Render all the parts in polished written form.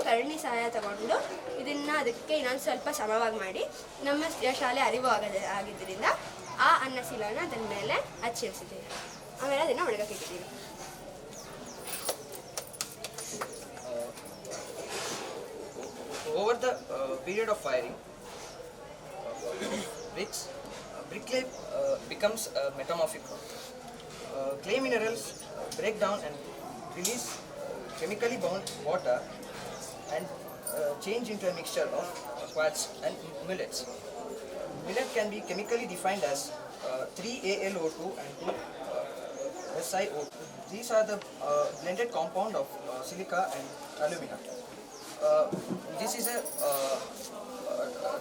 ಕರಣಿ ಸಹಾಯ ತಗೊಂಡು ಇದನ್ನು ಅದಕ್ಕೆ ಇನ್ನೊಂದು ಸ್ವಲ್ಪ ಸಮವಾಗಿ ಮಾಡಿ ನಮ್ಮ ಶಾಲೆ ಅರಿವು ಆಗಿದ್ದರಿಂದ ಆ ಅನ್ನಶೀಲನ ಅದರ ಮೇಲೆ ಹಚ್ಚಿರಿಸಿದ್ದೀವಿ. ಆಮೇಲೆ ಅದನ್ನು ಒಣಗಕ್ಕೆ ಇಟ್ಟಿದ್ದೀವಿ. Over the period of firing, brick clay becomes metamorphic. Clay minerals break down and release chemically bound water and change into a mixture of quartz and millets. Millet can be chemically defined as 3AlO2 and 2SiO2. These are the blended compound of silica and alumina. This is a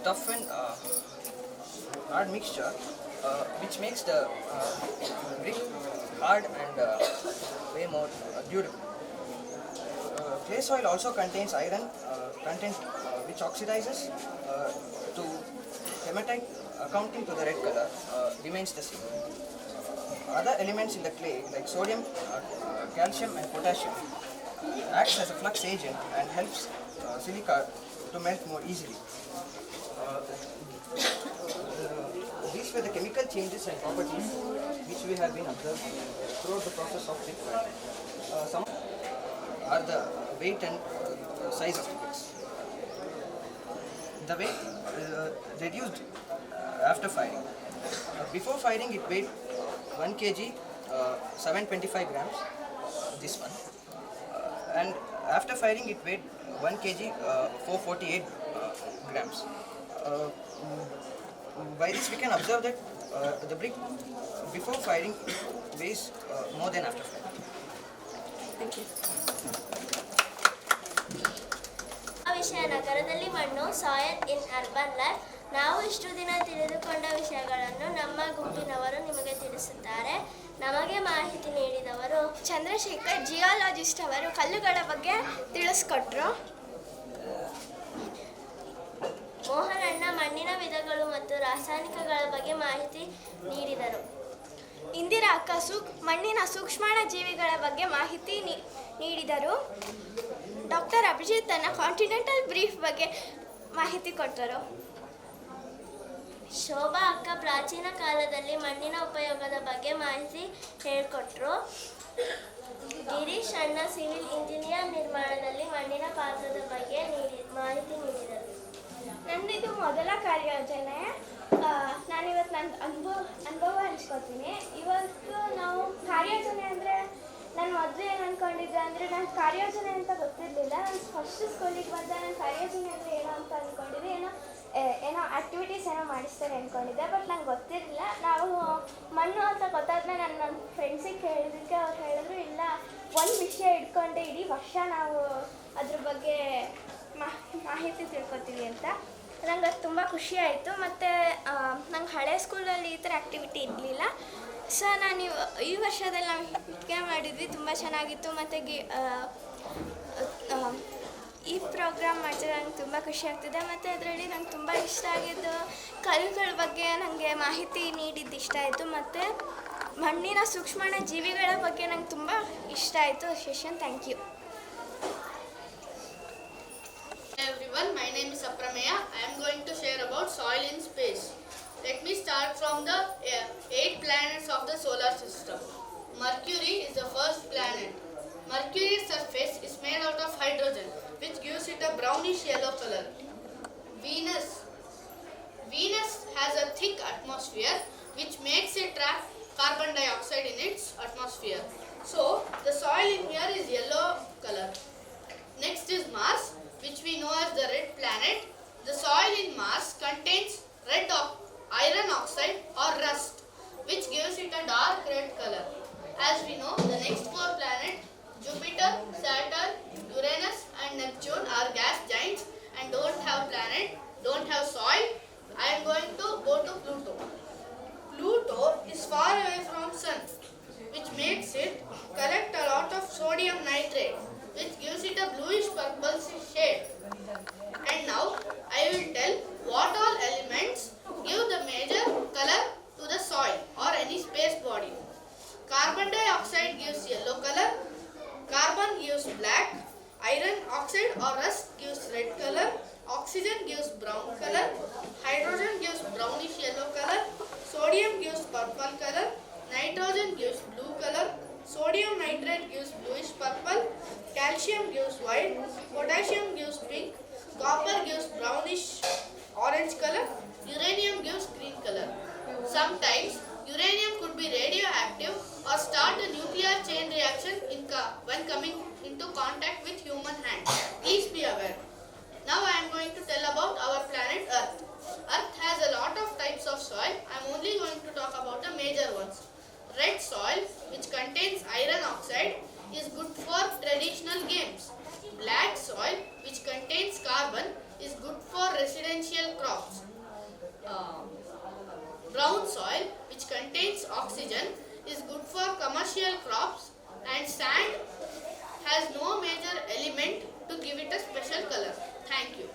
tough and hard mixture which makes the brick hard and way more durable. Clay soil also contains iron content which oxidizes to hematite, accounting to the red color remains the same. Other elements in the clay like sodium, calcium and potassium acts as a flux agent and helps silica to melt more easily. These were the chemical changes and properties which we have been observed throughout the process of brick firing. Some are the weight and size of the bricks. The weight reduced after firing. Before firing it weighed 1 kg 725 grams, this one, and after firing it weighed 1 kg 448 grams. By this we can observe that the brick before firing weighs more than after firing. Thank you. ವಿಷಯ ನಗರದಲ್ಲಿ ಮಣ್ಣು, soil ಇನ್ urban life. ನಾವು ಇಷ್ಟು ದಿನ ತಿಳಿದುಕೊಂಡ ವಿಷಯಗಳನ್ನು ನಮ್ಮ ಗುಂಪಿನವರು ನಿಮಗೆ ತಿಳಿಸುತ್ತಾರೆ. ನಮಗೆ ಮಾಹಿತಿ ನೀಡಿದವರು ಚಂದ್ರಶೇಖರ್, ಜಿಯಾಲಜಿಸ್ಟ್ ಅವರು ಕಲ್ಲುಗಳ ಬಗ್ಗೆ ತಿಳಿಸ್ಕೊಟ್ರು. ಮೋಹನಣ್ಣ ಮಣ್ಣಿನ ವಿಧಗಳು ಮತ್ತು ರಾಸಾಯನಿಕಗಳ ಬಗ್ಗೆ ಮಾಹಿತಿ ನೀಡಿದರು. ಇಂದಿರಾ ಅಕ್ಕ ಮಣ್ಣಿನ ಸೂಕ್ಷ್ಮಾಣ ಜೀವಿಗಳ ಬಗ್ಗೆ ಮಾಹಿತಿ ನೀಡಿದರು. ಡಾಕ್ಟರ್ ಅಭಿಜಿತ್ ತನ್ನ ಕಾಂಟಿನೆಂಟಲ್ ಬ್ರೀಫ್ ಬಗ್ಗೆ ಮಾಹಿತಿ ಕೊಟ್ಟರು. ಶೋಭಾ ಅಕ್ಕ ಪ್ರಾಚೀನ ಕಾಲದಲ್ಲಿ ಮಣ್ಣಿನ ಉಪಯೋಗದ ಬಗ್ಗೆ ಮಾಹಿತಿ ಹೇಳಿಕೊಟ್ರು. ಗಿರೀಶ್ ಅಣ್ಣ ಸಿವಿಲ್ ಇಂಜಿನಿಯರ್ ನಿರ್ಮಾಣದಲ್ಲಿ ಮಣ್ಣಿನ ಪಾತ್ರದ ಬಗ್ಗೆ ಮಾಹಿತಿ ನೀಡಿದರು. ನನ್ನದು ಮೊದಲ ಕಾರ್ಯೋಜನೆ. ನಾನಿವತ್ತು ನನ್ನ ಅನುಭವ ಹಂಚ್ಕೊತೀನಿ. ಇವತ್ತು ನಾವು ಕಾರ್ಯೋಜನೆ ಅಂದರೆ ನಾನು ಮೊದಲು ಏನು ಅಂದ್ಕೊಂಡಿದ್ದೆ ಅಂದರೆ ನಾನು ಕಾರ್ಯೋಜನೆ ಅಂತ ಗೊತ್ತಿರಲಿಲ್ಲ. ನಾನು ಫಸ್ಟ್ ಸ್ಕೂಲಿಗೆ ಬಂದ ನಾನು ಕಾರ್ಯೋಜನೆ ಅಂದರೆ ಏನೋ ಅಂತ ಅಂದ್ಕೊಂಡಿದ್ದೆ. ಏನೋ ಆ್ಯಕ್ಟಿವಿಟೀಸ್ ಏನೋ ಮಾಡಿಸ್ತಾರೆ ಅಂದ್ಕೊಂಡಿದ್ದೆ, ಬಟ್ ನಂಗೆ ಗೊತ್ತಿರಲಿಲ್ಲ. ನಾವು ಮಣ್ಣು ಅಂತ ಗೊತ್ತಾದ್ಮೇಲೆ ನನ್ನ ಫ್ರೆಂಡ್ಸಿಗೆ ಹೇಳಿದ್ದಕ್ಕೆ ಅವ್ರು ಹೇಳಿದ್ರು, ಇಲ್ಲ ಒಂದು ವಿಷಯ ಇಟ್ಕೊಂಡೆ ಇಡೀ ವರ್ಷ ನಾವು ಅದ್ರ ಬಗ್ಗೆ ಮಾಹಿತಿ ತಿಳ್ಕೊತೀವಿ ಅಂತ. ನಂಗೆ ಅದು ತುಂಬ ಖುಷಿ ಆಯಿತು. ಮತ್ತು ನಂಗೆ ಹಳೆ ಸ್ಕೂಲಲ್ಲಿ ಈ ಥರ ಆ್ಯಕ್ಟಿವಿಟಿ ಇರಲಿಲ್ಲ. ಸೊ ನಾನು ಈ ವರ್ಷದಲ್ಲಿ ನಾವು ಇಟ್ಕೆ ಮಾಡಿದ್ವಿ, ತುಂಬ ಚೆನ್ನಾಗಿತ್ತು. ಮತ್ತು ಈ ಪ್ರೋಗ್ರಾಮ್ ಮಾಡಿದ್ರೆ ನಂಗೆ ತುಂಬ ಖುಷಿ ಆಗ್ತಿದೆ. ಮತ್ತು ಅದರಲ್ಲಿ ನಂಗೆ ತುಂಬ ಇಷ್ಟ ಆಗಿದ್ದು ಕಲ್ಲುಗಳ ಬಗ್ಗೆ ನನಗೆ ಮಾಹಿತಿ ನೀಡಿದ್ದು ಇಷ್ಟ ಆಯಿತು. ಮತ್ತು ಮಣ್ಣಿನ ಸೂಕ್ಷ್ಮಾಣ ಜೀವಿಗಳ ಬಗ್ಗೆ ನಂಗೆ ತುಂಬ ಇಷ್ಟ ಆಯಿತು. Session thank you. Hello everyone, my name is Aprameya. I am going to share about soil in space. Let me start from the 8 planets of the solar system. Mercury is the first planet. Mercury's surface is made out of hydrogen, which gives it a brownish yellow color. Venus has a thick atmosphere, which makes it trap carbon dioxide in its atmosphere. So the soil in here is yellow color. Next is Mars, which we know as the red planet. The soil in Mars contains iron oxide or rust, which gives it a dark red color. As we know, the next 4 planets, Jupiter, Saturn, Uranus and Neptune, are gas giants and don't have soil. I am going to go to Pluto. Pluto is far away from Sun, which makes it collect a lot of sodium nitrate, which gives it a bluish purple shade. And now I will tell what all elements give the major color to the soil or any space body. Carbon dioxide gives yellow color, carbon gives black, Iron oxide or rust gives red color, oxygen gives brown color, hydrogen gives brownish yellow color, sodium gives purple color, nitrogen gives blue color, sodium nitrate gives bluish purple, calcium gives white, potassium gives pink, copper gives brownish orange color, uranium gives green color. Sometimes uranium could be radioactive or start a nuclear chain reaction when coming into contact with human hand. Please be aware. Now I am going to tell about our planet Earth. Earth has a lot of types of soil. I am only going to talk about the major ones. Red soil, which contains iron oxide, is good for traditional games. Black soil, which contains carbon, is good for residential crops. Brown soil, which contains oxygen, is good for commercial crops, and sand has no major element to give it a special color. Thank you.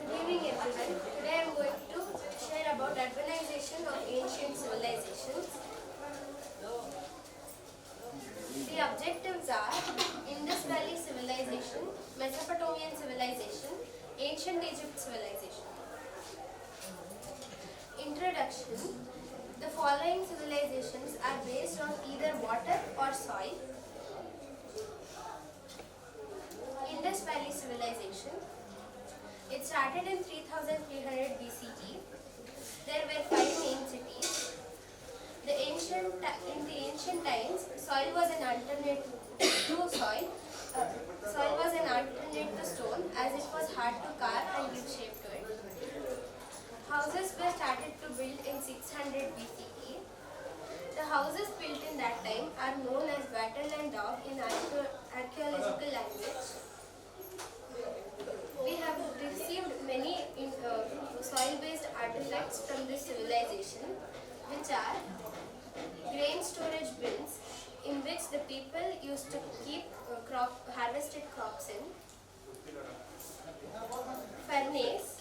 Good evening everyone. Today I am going to share about urbanization of ancient civilizations. The objectives are Indus Valley civilization, Mesopotamian civilization, ancient Egypt civilization. Introduction. The following civilizations are based on either water or soil. Indus Valley civilization. It started in 3300 BCE. There were 5 main cities. In the ancient times, soil was an alternate to soil. Soil was an alternate to stone, as it was hard to carve and give shape to it. Houses were started to build in 600 BCE. The houses built in that time are known as wattle and dog in archaeological language. We have received many soil-based artifacts from this civilization, which are grain storage bins, in which the people used to keep harvested crops in, furnace,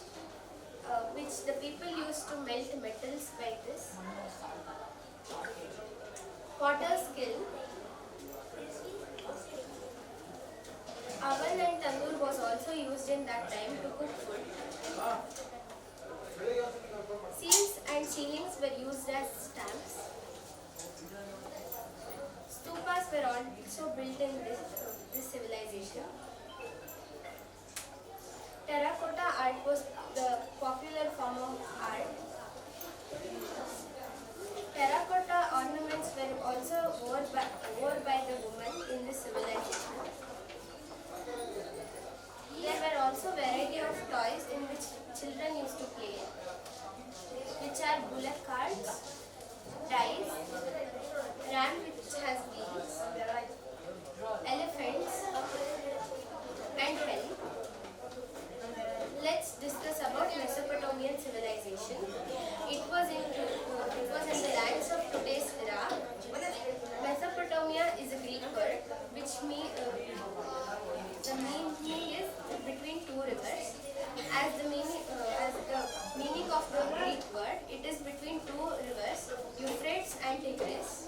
which the people used to melt metals by this, potter's kiln, oven and tandoor was also used in that time to cook food. Seals and ceilings were used as stamps. Stupas were also built in this civilization. Terracotta art was the popular form of art. Terracotta ornaments were also worn by the women in this civilization. There were also variety of toys in which children used to play, which are bullock carts, dice, ram which has wheels, elephants, and hell. Let's discuss about Mesopotamian civilization. It was in the lands of today's Iraq. Mesopotamia is a Greek word which the meaning is between 2 rivers. As the meaning of the Greek word, it is between 2 rivers, Euphrates and Tigris.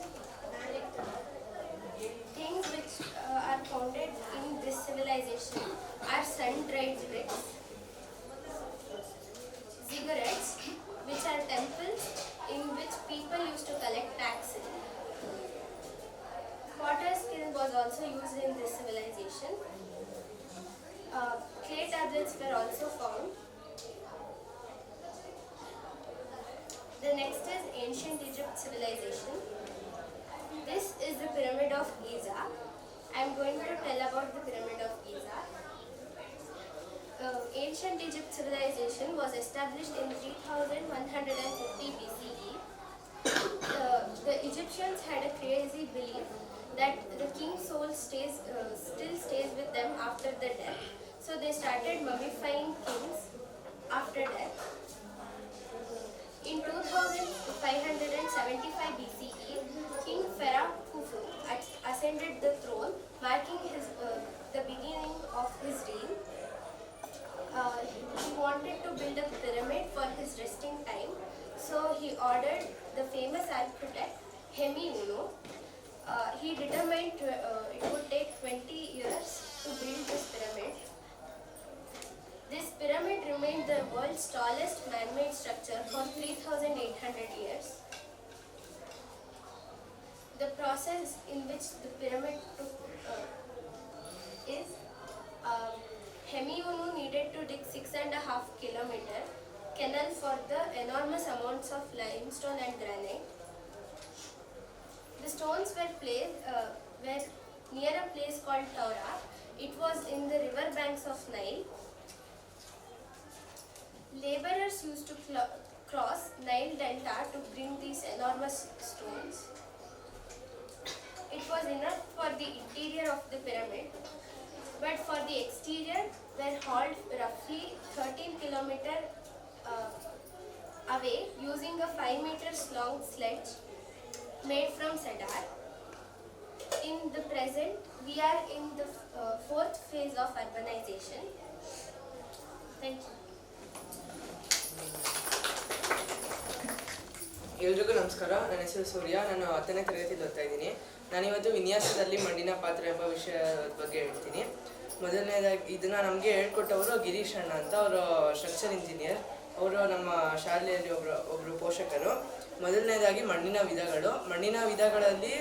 Things which are founded in this civilization are sun-dried bricks, ziggurats, which are temples in which people used to collect taxes. Potter's kiln was also used in this civilization. Clay tablets were also found. The next is ancient Egypt civilization. This is the pyramid of Giza. I am going to tell about the pyramid of Giza. Ancient Egypt civilization was established in 3150 BCE. The Egyptians had a crazy belief that the king's soul still stays with them after the death. So they started mummifying kings after death. In 2575 BCE, King Pharaoh Khufu ascended the throne, marking the beginning of his reign. He wanted to build a pyramid for his resting time, so he ordered the famous architect Hemi Uno He determined it would take 20 years to build this pyramid. This pyramid remained the world's tallest man-made structure for 3,800 years. The process in which the pyramid took is Hemiunu needed to dig 6.5 kilometer canal for the enormous amounts of limestone and granite. The stones were placed were near a place called Taura. It was in the river banks of Nile. Laborers used to cross Nile Delta to bring these enormous stones. It was enough for the interior of the pyramid, but for the exterior were hauled roughly 13 kilometers away using a 5 meters long sledge made from cedar. In the present, we are in the fourth phase of urbanization. Thank you. ಎಲ್ರಿಗೂ ನಮಸ್ಕಾರ. ನನ್ನ ಹೆಸರು ಸೂರ್ಯ. ನಾನು 10ನೇ ತರಗತಿಯಲ್ಲಿ ಓದ್ತಾ ಇದ್ದೀನಿ. ನಾನಿವತ್ತು ವಿನ್ಯಾಸದಲ್ಲಿ ಮಣ್ಣಿನ ಪಾತ್ರ ಎಂಬ ವಿಷಯದ ಬಗ್ಗೆ ಹೇಳ್ತೀನಿ. ಮೊದಲನೇದಾಗಿ ಇದನ್ನು ನಮಗೆ ಹೇಳ್ಕೊಟ್ಟವರು ಗಿರೀಶ್ ಅಣ್ಣ ಅಂತ. ಅವರು ಸ್ಟ್ರಕ್ಚರ್ ಇಂಜಿನಿಯರ್. ಅವರು ನಮ್ಮ ಶಾಲೆಯಲ್ಲಿ ಒಬ್ಬರು ಪೋಷಕರು. ಮೊದಲನೇದಾಗಿ ಮಣ್ಣಿನ ವಿಧಗಳು. ಮಣ್ಣಿನ ವಿಧಗಳಲ್ಲಿ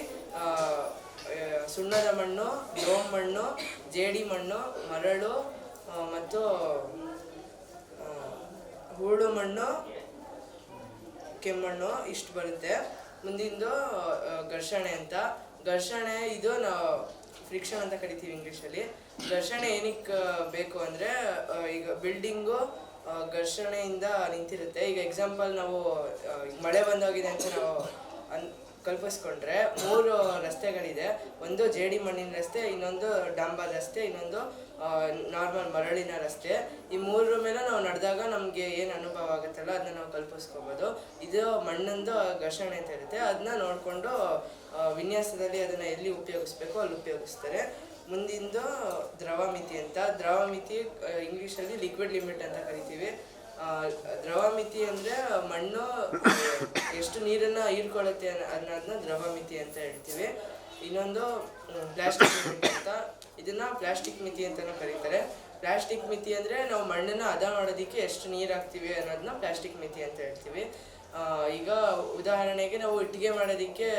ಸುಣ್ಣದ ಮಣ್ಣು, ಲೋಮ್ ಮಣ್ಣು, ಜೇಡಿ ಮಣ್ಣು, ಮರಳು ಮತ್ತು ಹೂಳು ಮಣ್ಣು, ಕೆಮ್ಮಣ್ಣು ಇಷ್ಟು ಬರುತ್ತೆ. ಮುಂದಿಂದು ಘರ್ಷಣೆ ಅಂತ. ಘರ್ಷಣೆ ಇದು ನಾವು ಫ್ರಿಕ್ಷನ್ ಅಂತ ಕರಿತೀವಿ ಇಂಗ್ಲೀಷಲ್ಲಿ. ಘರ್ಷಣೆ ಏನಕ್ಕೆ ಬೇಕು ಅಂದರೆ ಈಗ ಬಿಲ್ಡಿಂಗು ಘರ್ಷಣೆಯಿಂದ ನಿಂತಿರುತ್ತೆ. ಈಗ ಎಕ್ಸಾಂಪಲ್ ನಾವು ಮಳೆ ಬಂದೋಗಿದೆ ಅಂತ ನಾವು ಕಲ್ಪಿಸ್ಕೊಂಡ್ರೆ 3 ರಸ್ತೆಗಳಿದೆ. ಒಂದು ಜೇಡಿ ಮಣ್ಣಿನ ರಸ್ತೆ, ಇನ್ನೊಂದು ಡಾಂಬರ್ ರಸ್ತೆ, ಇನ್ನೊಂದು ನಾರ್ಮಲ್ ಮರಳಿನ ರಸ್ತೆ. ಈ 3 ಮೇಲೆ ನಾವು ನಡೆದಾಗ ನಮಗೆ ಏನು ಅನುಭವ ಆಗುತ್ತಲ್ಲ ಅದನ್ನ ನಾವು ಕಲ್ಪಿಸ್ಕೋಬೋದು. ಇದು ಮಣ್ಣಿಂದು ಘರ್ಷಣೆ ಅಂತ ಇರುತ್ತೆ. ಅದನ್ನ ನೋಡಿಕೊಂಡು ವಿನ್ಯಾಸದಲ್ಲಿ ಅದನ್ನು ಎಲ್ಲಿ ಉಪಯೋಗಿಸ್ಬೇಕು ಅಲ್ಲಿ ಉಪಯೋಗಿಸ್ತಾರೆ. ಮುಂದಿಂದು ದ್ರವ ಮಿತಿ ಅಂತ. ದ್ರವ ಮಿತಿ ಇಂಗ್ಲೀಷಲ್ಲಿ ಲಿಕ್ವಿಡ್ ಲಿಮಿಟ್ ಅಂತ ಕರಿತೀವಿ. ದ್ರವ ಮಿತಿ ಅಂದರೆ ಮಣ್ಣು ಎಷ್ಟು ನೀರನ್ನು ಹೀರ್ಕೊಳ್ಳುತ್ತೆ ಅನ್ನೋದನ್ನ ದ್ರವ ಮಿತಿ ಅಂತ ಹೇಳ್ತೀವಿ. ಇನ್ನೊಂದು ಪ್ಲಾಸ್ಟಿಕ್ ಮಿತಿ ಅಂತ. ಇದನ್ನು ಪ್ಲಾಸ್ಟಿಕ್ ಮಿತಿ ಅಂತಲೂ ಕರೀತಾರೆ. ಪ್ಲಾಸ್ಟಿಕ್ ಮಿತಿ ಅಂದರೆ ನಾವು ಮಣ್ಣನ್ನು ಹದ ಮಾಡೋದಕ್ಕೆ ಎಷ್ಟು ನೀರು ಹಾಕ್ತೀವಿ ಅನ್ನೋದನ್ನ ಪ್ಲಾಸ್ಟಿಕ್ ಮಿತಿ ಅಂತ ಹೇಳ್ತೀವಿ. ಈಗ ಉದಾಹರಣೆಗೆ ನಾವು ಇಟ್ಟಿಗೆ ಮಾಡೋದಕ್ಕೆ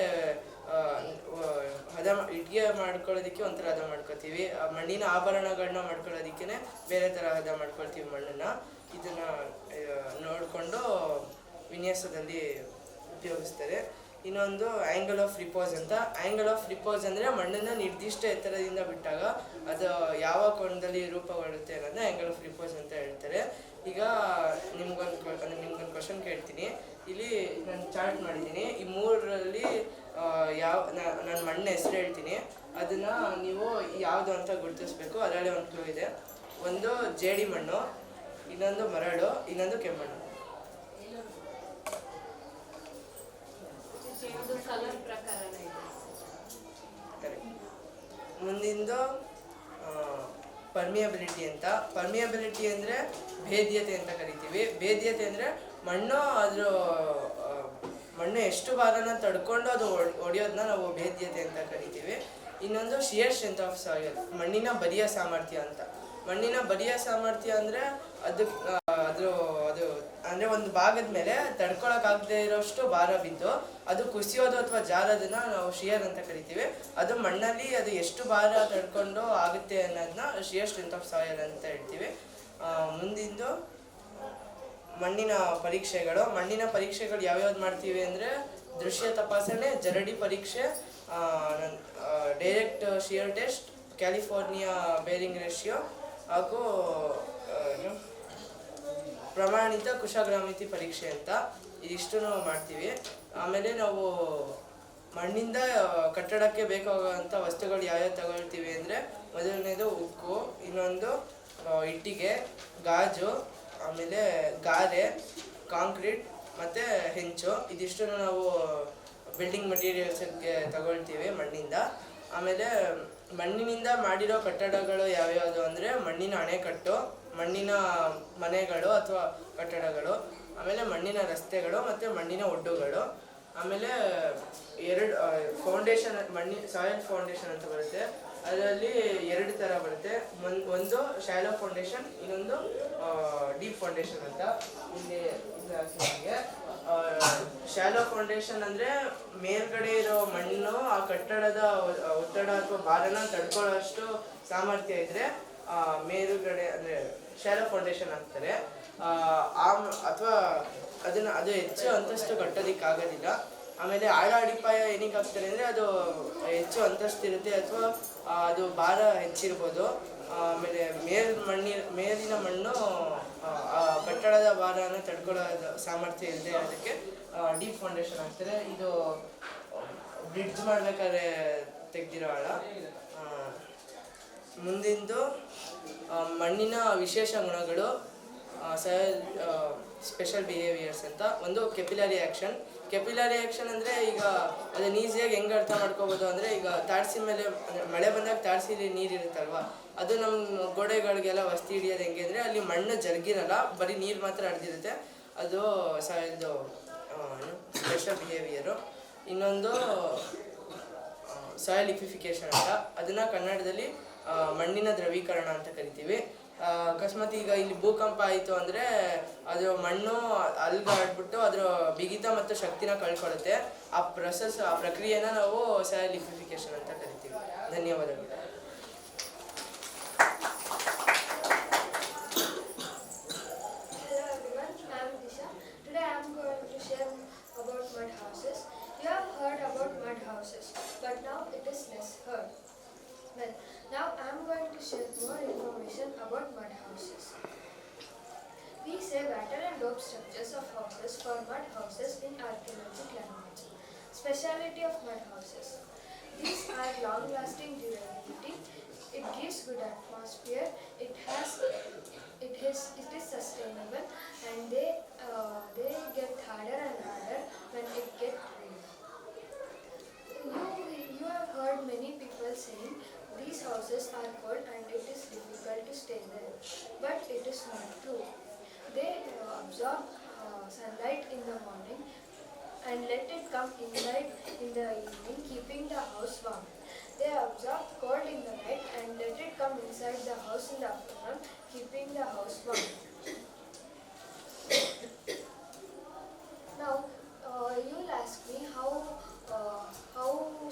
ಇಟ್ಟಿಗೆ ಮಾಡ್ಕೊಳ್ಳೋದಕ್ಕೆ ಒಂಥರ ಹದ ಮಾಡ್ಕೊತೀವಿ. ಮಣ್ಣಿನ ಆಭರಣಗಳನ್ನ ಮಾಡ್ಕೊಳ್ಳೋದಕ್ಕೆ ಬೇರೆ ಥರ ಹದ ಮಾಡ್ಕೊಳ್ತೀವಿ ಮಣ್ಣನ್ನು. ಇದನ್ನು ನೋಡಿಕೊಂಡು ವಿನ್ಯಾಸದಲ್ಲಿ ಉಪಯೋಗಿಸ್ತಾರೆ. ಇನ್ನೊಂದು ಆ್ಯಂಗಲ್ ಆಫ್ ರಿಪೋಸ್ ಅಂತ. ಆ್ಯಂಗಲ್ ಆಫ್ ರಿಪೋಸ್ ಅಂದರೆ ಮಣ್ಣನ್ನು ನಿರ್ದಿಷ್ಟ ಎತ್ತರದಿಂದ ಬಿಟ್ಟಾಗ ಅದು ಯಾವ ಕೋನದಲ್ಲಿ ರೂಪಗೊಳ್ಳುತ್ತೆ ಅನ್ನೋದನ್ನ ಆ್ಯಂಗಲ್ ಆಫ್ ರಿಪೋಸ್ ಅಂತ ಹೇಳ್ತಾರೆ. ಈಗ ನಿಮ್ಗೊಂದು ಕ್ವಶನ್ ಕೇಳ್ತೀನಿ. ಇಲ್ಲಿ ನಾನು ಚಾರ್ಟ್ ಮಾಡಿದ್ದೀನಿ. ಈ 3ರಲ್ಲಿ ನಾನು ಮಣ್ಣಿನ ಹೆಸರು ಹೇಳ್ತೀನಿ. ಅದನ್ನು ನೀವು ಯಾವುದು ಅಂತ ಗುರುತಿಸ್ಬೇಕು. ಅದರಲ್ಲಿ ಒಂದು ಕ್ಲೂ ಇದೆ. ಒಂದು ಜೇಡಿ ಮಣ್ಣು, ಇನ್ನೊಂದು ಮರಳು, ಇನ್ನೊಂದು ಕೆಮ್ಮಣ್ಣು. ಮುಂದಿಂದು ಪರ್ಮಿಯಬಿಲಿಟಿ ಅಂತ. ಪರ್ಮಿಯಬಿಲಿಟಿ ಅಂದರೆ ಭೇದ್ಯತೆ ಅಂತ ಕರಿತೀವಿ. ಭೇದ್ಯತೆ ಅಂದರೆ ಮಣ್ಣು ಎಷ್ಟು ಭಾರನ ತಡ್ಕೊಂಡು ಅದು ಒಡೆಯೋದನ್ನ ನಾವು ಭೇದ್ಯತೆ ಅಂತ ಕರಿತೀವಿ. ಇನ್ನೊಂದು ಶಿಯರ್ ಸ್ಟ್ರೆಂತ್ ಆಫ್ ಸಾಯಿಲ್, ಮಣ್ಣಿನ ಬರಿಯ ಸಾಮರ್ಥ್ಯ ಅಂತ. ಮಣ್ಣಿನ ಬರಿಯ ಸಾಮರ್ಥ್ಯ ಅಂದರೆ ಅದು ಅಂದರೆ ಒಂದು ಭಾಗದ ಮೇಲೆ ತಡ್ಕೊಳಕ್ಕಾಗದೇ ಇರೋಷ್ಟು ಭಾರ ಬಿದ್ದು ಅದು ಕುಸಿಯೋದು ಅಥವಾ ಜಾರೋದನ್ನ ನಾವು ಶಿಯರ್ ಅಂತ ಕರಿತೀವಿ. ಅದು ಮಣ್ಣಲ್ಲಿ ಅದು ಎಷ್ಟು ಭಾರ ತಡ್ಕೊಂಡು ಆಗುತ್ತೆ ಅನ್ನೋದನ್ನ ಶಿಯರ್ ಸ್ಟ್ರೆಂತ್ ಆಫ್ ಸಾಯಿಲ್ ಅಂತ ಹೇಳ್ತೀವಿ. ಮುಂದಿಂದು ಮಣ್ಣಿನ ಪರೀಕ್ಷೆಗಳು. ಮಣ್ಣಿನ ಪರೀಕ್ಷೆಗಳು ಯಾವ್ಯಾವ್ದು ಮಾಡ್ತೀವಿ ಅಂದರೆ ದೃಶ್ಯ ತಪಾಸಣೆ, ಜರಡಿ ಪರೀಕ್ಷೆ, direct shear test, California bearing ratio ಹಾಗೂ ಪ್ರಮಾಣಿತ ಕುಶಗ್ರಾಮಿತಿ ಪರೀಕ್ಷೆ ಅಂತ. ಇದಿಷ್ಟು ನಾವು ಮಾಡ್ತೀವಿ. ಆಮೇಲೆ ನಾವು ಮಣ್ಣಿಂದ ಕಟ್ಟಡಕ್ಕೆ ಬೇಕಾಗುವಂಥ ವಸ್ತುಗಳು ಯಾವ್ಯಾವ ತಗೊಳ್ತೀವಿ ಅಂದರೆ ಮೊದಲನೇದು ಉಕ್ಕು, ಇನ್ನೊಂದು ಇಟ್ಟಿಗೆ, ಗಾಜು, ಆಮೇಲೆ ಗಾರೆ, ಕಾಂಕ್ರೀಟ್ ಮತ್ತು ಹೆಂಚು. ಇದಿಷ್ಟು ನಾವು ಬಿಲ್ಡಿಂಗ್ ಮಟೀರಿಯಲ್ಸ್ಗೆ ತಗೊಳ್ತೀವಿ ಮಣ್ಣಿಂದ. ಆಮೇಲೆ ಮಣ್ಣಿನಿಂದ ಮಾಡಿರೋ ಕಟ್ಟಡಗಳು ಯಾವ್ಯಾವುದು ಅಂದರೆ ಮಣ್ಣಿನ ಅಣೆಕಟ್ಟು, ಮಣ್ಣಿನ ಮನೆಗಳು ಅಥವಾ ಕಟ್ಟಡಗಳು, ಆಮೇಲೆ ಮಣ್ಣಿನ ರಸ್ತೆಗಳು ಮತ್ತು ಮಣ್ಣಿನ ಒಡ್ಡುಗಳು. ಆಮೇಲೆ ಎರಡು ಫೌಂಡೇಶನ್ ಸಾಯಿಲ್ ಫೌಂಡೇಶನ್ ಅಂತ ಬರುತ್ತೆ. ಅದರಲ್ಲಿ ಎರಡು ಥರ ಬರುತ್ತೆ. ಒಂದು ಶಾಲೋ ಫೌಂಡೇಶನ್, ಇನ್ನೊಂದು ಡೀಪ್ ಫೌಂಡೇಶನ್ ಅಂತ. ಇಲ್ಲಿ ಶಾಲೋ ಫೌಂಡೇಶನ್ ಅಂದರೆ ಮೇಲ್ಗಡೆ ಇರೋ ಮಣ್ಣು ಆ ಕಟ್ಟಡದ ಒತ್ತಡ ಅಥವಾ ಭಾರನ ತಡ್ಕೊಳ್ಳೋಷ್ಟು ಸಾಮರ್ಥ್ಯ ಇದ್ದರೆ ಮೇಲುಗಡೆ ಅಂದರೆ ಶಾಲೋ ಫೌಂಡೇಶನ್ ಹಾಕ್ತಾರೆ. ಅಥವಾ ಅದು ಹೆಚ್ಚು ಅಂತಸ್ತು ಕಟ್ಟೋದಕ್ಕಾಗೋದಿಲ್ಲ. ಆಮೇಲೆ ಆಳ ಅಡಿಪಾಯ ಏನಕ್ಕೆ ಹಾಕ್ತಾರೆ ಅಂದರೆ ಅದು ಹೆಚ್ಚು ಅಂತಸ್ತಿರುತ್ತೆ ಅಥವಾ ಅದು ಭಾರ ಹೆಚ್ಚಿರ್ಬೋದು. ಆಮೇಲೆ ಮೇಲಿನ ಮಣ್ಣು ಆ ಕಟ್ಟಡದ ಭಾರನ ತಡ್ಕೊಳ್ಳೋ ಸಾಮರ್ಥ್ಯ ಇಲ್ಲದೆ ಅದಕ್ಕೆ ಡೀಪ್ ಫೌಂಡೇಶನ್ ಹಾಕ್ತಾರೆ. ಇದು ಬ್ರಿಡ್ಜ್ ಮಾಡ್ಬೇಕಾದ್ರೆ ತೆಗ್ದಿರೋ ಆಳ. ಮುಂದಿಂದು ಮಣ್ಣಿನ ವಿಶೇಷ ಗುಣಗಳು, ಸ್ಪೆಷಲ್ ಬಿಹೇವಿಯರ್ಸ್ ಅಂತ. ಒಂದು ಕೆಪಿಲರಿ ಆ್ಯಕ್ಷನ್. ಕೆಪಿಲರಿ ಆ್ಯಕ್ಷನ್ ಅಂದರೆ ಈಗ ಅದನ್ನು ಈಸಿಯಾಗಿ ಹೆಂಗೆ ಅರ್ಥ ಮಾಡ್ಕೋಬೋದು ಅಂದರೆ, ಈಗ ತಾರಸಿ ಮೇಲೆ ಮಳೆ ಬಂದಾಗ ತಾರಸಿಲಿ ನೀರಿರುತ್ತಲ್ವ, ಅದು ನಮ್ಮ ಗೋಡೆಗಳಿಗೆಲ್ಲ ವಸ್ತಿ ಹಿಡಿಯೋದು ಹೆಂಗೆ ಅಂದರೆ ಅಲ್ಲಿ ಮಣ್ಣು ಜರುಗಿರಲ್ಲ, ಬರೀ ನೀರು ಮಾತ್ರ ಹರಿದಿರುತ್ತೆ. ಅದು ಇದು ಸ್ಪೆಷಲ್ ಬಿಹೇವಿಯರು. ಇನ್ನೊಂದು ಸಾಯಿಲ್ ಲಿಕ್ವಿಫಿಕೇಶನ್ ಅಂತ. ಅದನ್ನು ಕನ್ನಡದಲ್ಲಿ ಮಣ್ಣಿನ ದ್ರವೀಕರಣ ಅಂತ ಕರಿತೀವಿ. ಅಕಸ್ಮಾತ್ ಈಗ ಇಲ್ಲಿ ಭೂಕಂಪ ಆಯಿತು ಅಂದರೆ ಅದು ಮಣ್ಣು ಅಲ್ಗಾಡ್ಬಿಟ್ಟು ಅದರ ಬಿಗಿತ ಮತ್ತು ಶಕ್ತಿನ ಕಳ್ಕೊಳ್ಳುತ್ತೆ. ಆ ಪ್ರಕ್ರಿಯೆನ ನಾವು ಸಾಯಿಲ್ ಲಿಕ್ವಿಫಿಕೇಶನ್ ಅಂತ ಕರಿತೀವಿ. ಧನ್ಯವಾದಗಳು. Hello everyone, I am Disha. Today I am going to share about mud houses. You have heard about mud houses, but now it is less heard. Well, now I am going to share more information about mud houses. We say wattle and rope structures of houses for mud houses in archaeological language. Speciality of mud houses. These are long-lasting durability. It gives good atmosphere. It is sustainable, and they get harder and harder when it gets rain. You have heard many people saying these houses are cold and it is difficult to stay there, but it is not true. They absorb sunlight in the morning and let it come inside in the evening, keeping the house warm. They absorb cold in the night and let it come inside the house in the afternoon, keeping the house warm. Now, you'll ask me how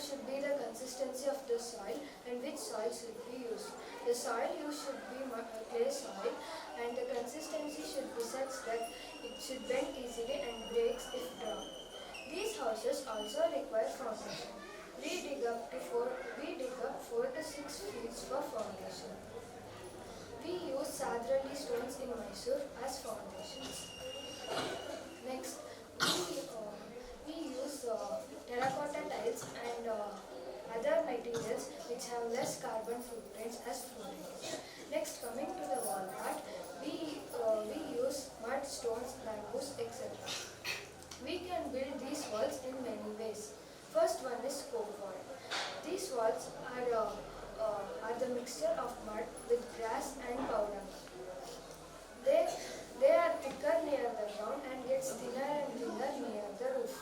should be the consistency of the soil and which soil should be used. The soil used should be clay soil, and the consistency should be such that it should bend easily and breaks if dropped. These houses also require foundation. We dig up 4 to 6 feet for foundation. We use Sadrali stones in Mysore as foundations. Next, we use terracotta tiles and other materials which have less carbon footprints as flooring. Next, coming to the wall part, we use mud, stones, bamboos, etc. We can build these walls in many ways. First one is scope wall. These walls are the mixture of mud with grass and powder. They are thicker near the ground and gets thinner and thinner near the roof.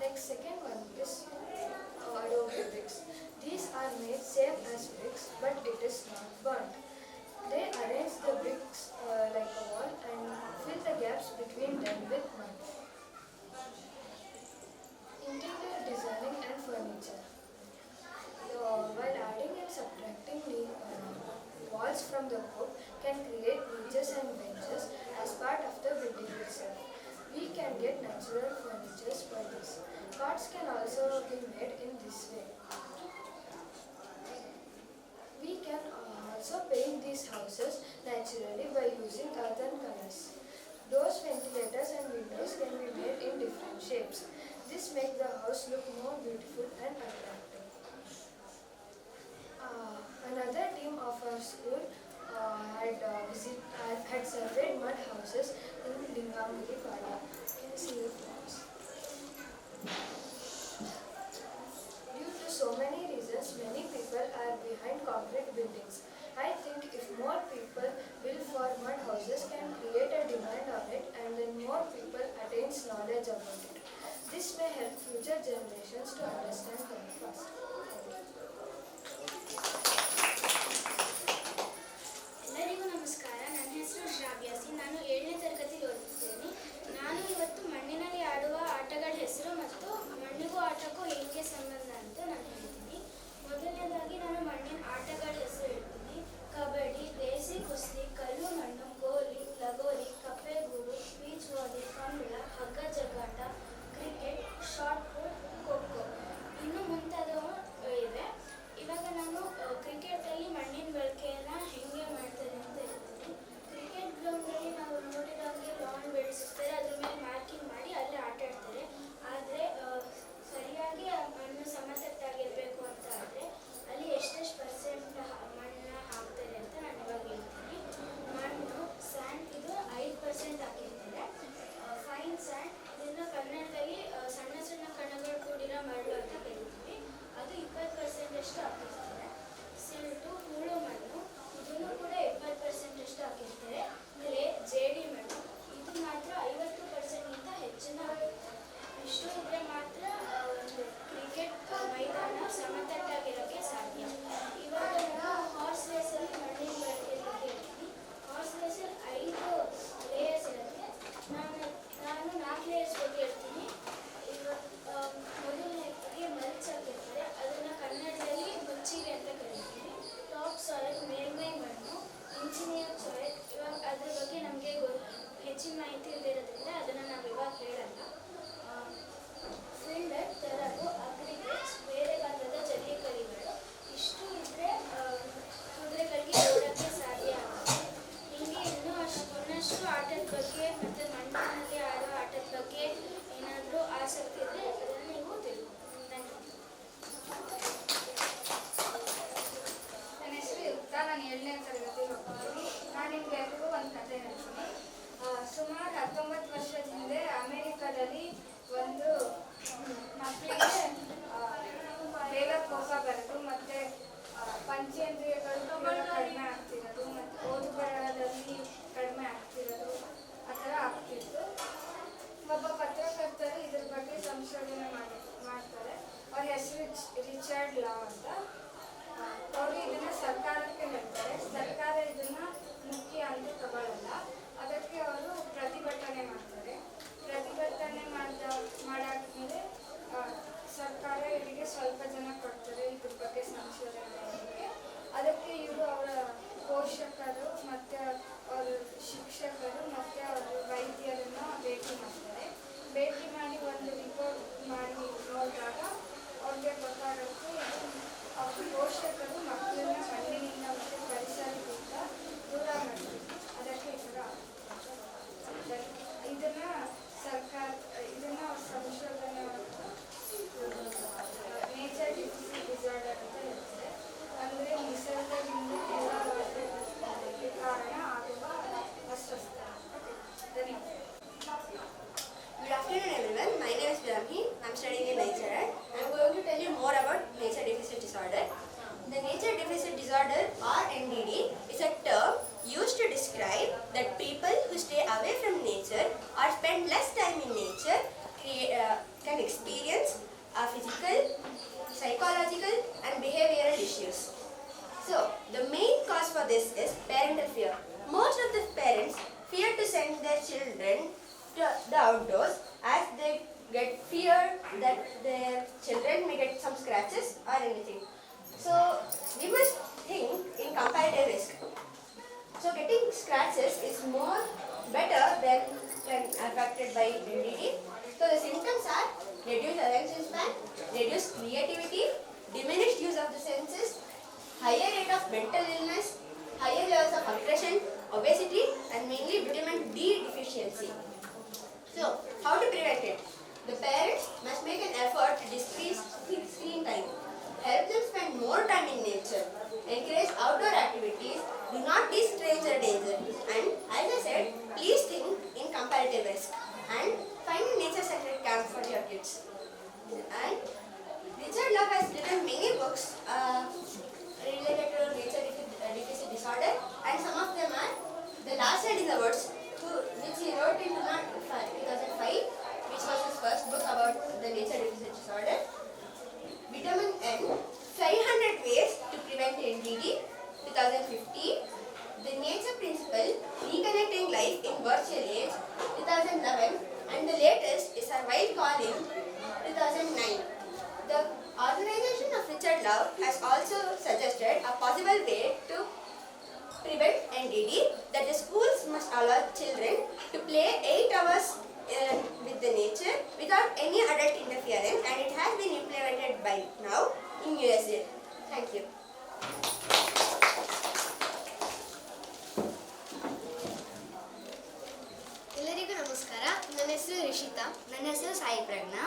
Next, second one is adobe bricks. These are made same as bricks, but it is not burnt. They arrange the bricks like a wall and fill the gaps between them with mud. Interior designing and furniture. While adding and subtracting walls from the code can create niches and benches as part of the building itself. We can get natural furniture by this. Carts can also be made in this way. We can also paint these houses naturally by using earthen colors. Doors, ventilators and windows can be made in different shapes. This makes the house look more beautiful and attractive. Another team of our school had surveyed mud houses in Lingamuri Pada. Can you see the photos? Due to so many reasons, many people are behind concrete buildings. I think if more people build for mud houses can create a demand on it, and then more people attain knowledge about it. This may help future generations to understand them first. ಎಲ್ಲರಿಗೂ ನಮಸ್ಕಾರ. ನನ್ನ ಹೆಸರು ಶ್ರಾವ್ಯಾಸಿ. ನಾನು 7ನೇ ತರಗತಿ ಓದುತ್ತಿದ್ದೇನೆ. ನಾನು ಇವತ್ತು ಮಣ್ಣಿನಲ್ಲಿ ಆಡುವ ಆಟಗಳ ಹೆಸರು ಮತ್ತು ಮಣ್ಣಿಗೂ ಆಟಕ್ಕೂ ಹೇಗೆ ಸಂಬಂಧ ಅಂತ ನಾನು ಹೇಳ್ತೀನಿ. ಮೊದಲನೇದಾಗಿ ನಾನು ಮಣ್ಣಿನ ಆಟಗಳ ಹೆಸರು ಹೇಳ್ತೀನಿ. ಕಬಡ್ಡಿ, ದೇಸಿ ಕುಸ್ತಿ, ಕಲ್ಲು ಮಣ್ಣು, ಗೋಲಿ, ಲಗೋರಿ, ಕಪ್ಪೆಗೂಡು, ಬೀಚ್ ವಾಲಿ, ಕಂಬಳ, ಹಗ್ಗ ಜಗ್ಗಾಟ, ಕ್ರಿಕೆಟ್, ಶಾರ್ಟ್ ಪುಟ್, ಖೋಖೋ, ಇನ್ನೂ ಮುಂತಾದವು ಇವೆ. ಇವಾಗ ನಾನು ಕ್ರಿಕೆಟಲ್ಲಿ ಮಣ್ಣಿನ ಬಳಕೆಯನ್ನು ಹೇಗೆ ಮಾಡ್ತಾರೆ ಅಂತ ಹೇಳ್ತೀನಿ. ಕ್ರಿಕೆಟ್ ಗ್ರೌಂಡಲ್ಲಿ ನಾವು ನೋಡಿದಾಗೆ ಲಾನ್ ಬೆಳೆಸಿರ್ತಾರೆ, ಅದ್ರ ಮೇಲೆ ಮಾರ್ಕಿಂಗ್ ಮಾಡಿ ಅಲ್ಲೇ ಆಟ ಆಡ್ತಾರೆ. ಆದರೆ ಸರಿಯಾಗಿ ಆ ಮಣ್ಣು ಸಮತಟ್ಟಾಗಿರಬೇಕು ಅಂತ ಆದರೆ ಅಲ್ಲಿ ಎಷ್ಟೆಷ್ಟು ಪರ್ಸೆಂಟ್ ಮಣ್ಣು ಹಾಕ್ತಾರೆ ಅಂತ ನಾನು ಇವಾಗ ಹೇಳ್ತೀನಿ. ಮಣ್ಣು ಸ್ಯಾಂಡ್ ಇದು 5% ಹಾಕಿರ್ತಾರೆ. ಫೈನ್ ಸ್ಯಾಂಡ್ ಇದನ್ನು ಕನ್ನಡದಲ್ಲಿ ಸಣ್ಣ ಸಣ್ಣ ಕಣಗಳು ಕೂಡಿರೋ ಮರಳು ಅಂತ ಕರಿತೀವಿ. ಅದು 20% ಅಷ್ಟು ಹಾಕಿರ್ತಾರೆ. ಸಿಲ್ಟು ಹೂಳು ಮಣ್ಣು ಇದನ್ನು ಕೂಡ 20% ಅಷ್ಟು ಹಾಕಿರ್ತಾರೆ. ಕ್ಲೇ ಜೇಡಿ ಮಣ್ಣು ಇದು ಮಾತ್ರ 50%ಗಿಂತ ಹೆಚ್ಚಿನ ಇಷ್ಟು ಇದ್ರೆ ಮಾತ್ರ ಒಂದು ಕ್ರಿಕೆಟ್ ಮೈದಾನ ಸಮತಟ್ಟಾಗಿರೋಕ್ಕೆ ಸಾಧ್ಯ. ಇವಾಗ ನಾನು ಹಾರ್ಸ್ ರೇಸಲ್ಲಿ ಮಣ್ಣಿನ ಬಳಕೆ ಬಗ್ಗೆ ಹೇಳ್ತೀನಿ. ಹಾರ್ಸ್ ರೇಸಲ್ಲಿ 5 ಲೇಯರ್ಸ್ ಇರುತ್ತೆ. ನಾನು 4 ಲೇಯರ್ಸ್ ಬಗ್ಗೆ ಹೇಳ್ತೀನಿ. ಮೊದಲನೇದಾಗಿ ಮಲ್ಚ್ ಹಾಕಿರ್ತಾರೆ, ಅದನ್ನು ಕನ್ನಡದಲ್ಲಿ ಮುಚ್ಚಿಗೆ ಅಂತ ಕರಿತೀವಿ. ಟಾಪ್ ಸಾಯಿಲ್ ಮೇಲ್ಮೈ ಮಣ್ಣು, ಇಂಜಿನಿಯರ್ ಸಾಯಿಲ್. ಇವಾಗ ಅದ್ರ ಬಗ್ಗೆ ನಮಗೆ ಹೆಚ್ಚಿನ ಮಾಹಿತಿ ಇರೋದ್ರಿಂದ ಅದನ್ನು ನಾವು ಇವಾಗ ಹೇಳಲ್ಲ. ಫಿಲ್ಡರ್, ತರಗು, ಅಗ್ರಿಗೇಟ್ಸ್, ಬೇರೆ ಗಾತ್ರದ ಜಲ್ಲಿಕಲ್ಲಿಗಳು ಇಷ್ಟು ಇದ್ದರೆ ಕುದುರೆಗಳಿಗೆ ಓಡೋಕ್ಕೆ ಸಾಧ್ಯ ಆಗುತ್ತೆ. ನಿಮಗೆ ಇನ್ನಷ್ಟು ಆಟದ ಬಗ್ಗೆ ಮತ್ತು ಮಣ್ಣಿನಲ್ಲಿ ಆಡೋ ಆಟದ ಬಗ್ಗೆ ಏನಾದರೂ ಆಸಕ್ತಿ ಇದ್ದರೆ ಅದನ್ನು ನೀವು ತಿಳ್ಕೊಂಡು. ನನ್ನ ಹೆಸರು ಯುಕ್ತಾ. ನಾನು 7ನೇ ತರಗತಿ ಹೋಗ್ತೀನಿ. ನಾನು ನಿಮ್ಗೆ ಎಲ್ರಿಗೂ ಒಂದು ಕಥೆ ಹೇಳ್ತೀನಿ. ಸುಮಾರು 19 ವರ್ಷದ ಹಿಂದೆ ಅಮೇರಿಕಾದಲ್ಲಿ ಒಂದು ಮಕ್ಕಳಿಗೆ ಬೇಗ ಕೋಪ ಬರೋದು ಮತ್ತು ಪಂಚೇಂದ್ರಿಯಗಳು ಕಡಿಮೆ ಆಗ್ತಿರೋದು ಮತ್ತು ಓದು ಬರಹದಲ್ಲಿ ಕಡಿಮೆ ಆಗ್ತಿರೋದು ಆ ಥರ ಆಗ್ತಿತ್ತು. ಒಬ್ಬ ಪತ್ರಕರ್ತರು ಇದ್ರ ಬಗ್ಗೆ ಸಂಶೋಧನೆ ಮಾಡ್ತಾರೆ. ಅವ್ರ ಹೆಸರು ರಿಚರ್ಡ್ ಲಾ ಅಂತ. ಅವರು ಇದನ್ನು ಸರ್ಕಾರಕ್ಕೆ ಹೇಳ್ತಾರೆ. ಸರ್ಕಾರ ಇದನ್ನು ಮುಖ್ಯ ಅಂತ ತಗೊಳ್ಳಲ್ಲ. ಅದಕ್ಕೆ ಅವರು ಪ್ರತಿಭಟನೆ ಮಾಡ್ತಾರೆ. ಪ್ರತಿಭಟನೆ ಮಾಡಾದ್ಮೇಲೆ ಸರ್ಕಾರ ಇವರಿಗೆ ಸ್ವಲ್ಪ ಜನ ಕೊಡ್ತಾರೆ ಇದ್ರ ಬಗ್ಗೆ ಸಂಶೋಧನೆ ಮಾಡೋಕ್ಕೆ. ಅದಕ್ಕೆ ಇವರು ಅವರ ಪೋಷಕರು ಮತ್ತು ಅವರ ಶಿಕ್ಷಕರು ಮತ್ತು ಅವರ ವೈದ್ಯರನ್ನು ಭೇಟಿ ಮಾಡ್ತಾರೆ. ಭೇಟಿ ಮಾಡಿ ಒಂದು ರಿಪೋರ್ಟ್ ಮಾಡಿ ನೋಡಿದಾಗ ಅವ್ರಿಗೆ ಗೊತ್ತಾಗುತ್ತೆ ಅವ್ರ ಪೋಷಕರು ಮಕ್ಕಳನ್ನ ಮಣ್ಣಿನಿಂದ ಮತ್ತು ಪರಿಸರದಿಂದ ದೂರ ಮಾಡ್ತಾರೆ. ಅದಕ್ಕೆ ಈ ಥರ ಇದನ್ನು ಸಂಶೋಧನೆ ನೇಚರ್ ಡಿಫಿಸಿಟ್ ಡಿಸಾರ್ಡರ್ ಅಂತ ಹೇಳ್ತಾರೆ. ಅಂದರೆ ನಿಸರ್ಗದಿಂದ ದೂರವಾದ ಕಾರಣ ಆಗುವ ಅಸ್ವಸ್ಥ. ಧನ್ಯವಾದ. Good afternoon everyone, my name is Brahmi. I am studying in nature and I am going to tell you more about nature deficit disorder. The nature deficit disorder or NDD is a term used to describe that people who stay away from nature or spend less time in nature can experience physical, psychological and behavioral issues. So, the main cause for this is parental fear. Most of the parents fear to send their children to the outdoors as they get fear that their children may get some scratches or anything. So, we must think in comparative risk. So, getting scratches is more better than when affected by NDD. So, the symptoms are reduced attention span, reduced creativity, diminished use of the senses, higher rate of mental illness, higher levels of aggression, obesity, and mainly vitamin D deficiency. So, how to prevent it? The parents must make an effort to decrease screen time. Help them spend more time in nature. Encourage outdoor activities. Do not be stranger danger. And as I said, please think in comparative risk. And find a nature-centered camp for your kids. And Richard Love has written many books related to nature deficit disorder. And some of them are The Last Child in the Woods, which he wrote in 2005, which was his first book about the nature deficit Love has also suggested a possible way to prevent NDD, that the schools must allow children to play 8 hours with the nature without any adult interference, and it has been implemented by now in USA. Thank you. ಎಲ್ಲರಿಗೂ ನಮಸ್ಕಾರ. ನನ್ನ ಹೆಸರು ರಿಷಿತಾ. ನನ್ನ ಹೆಸರು ಸಾಯಿ ಪ್ರಜ್ಞಾ.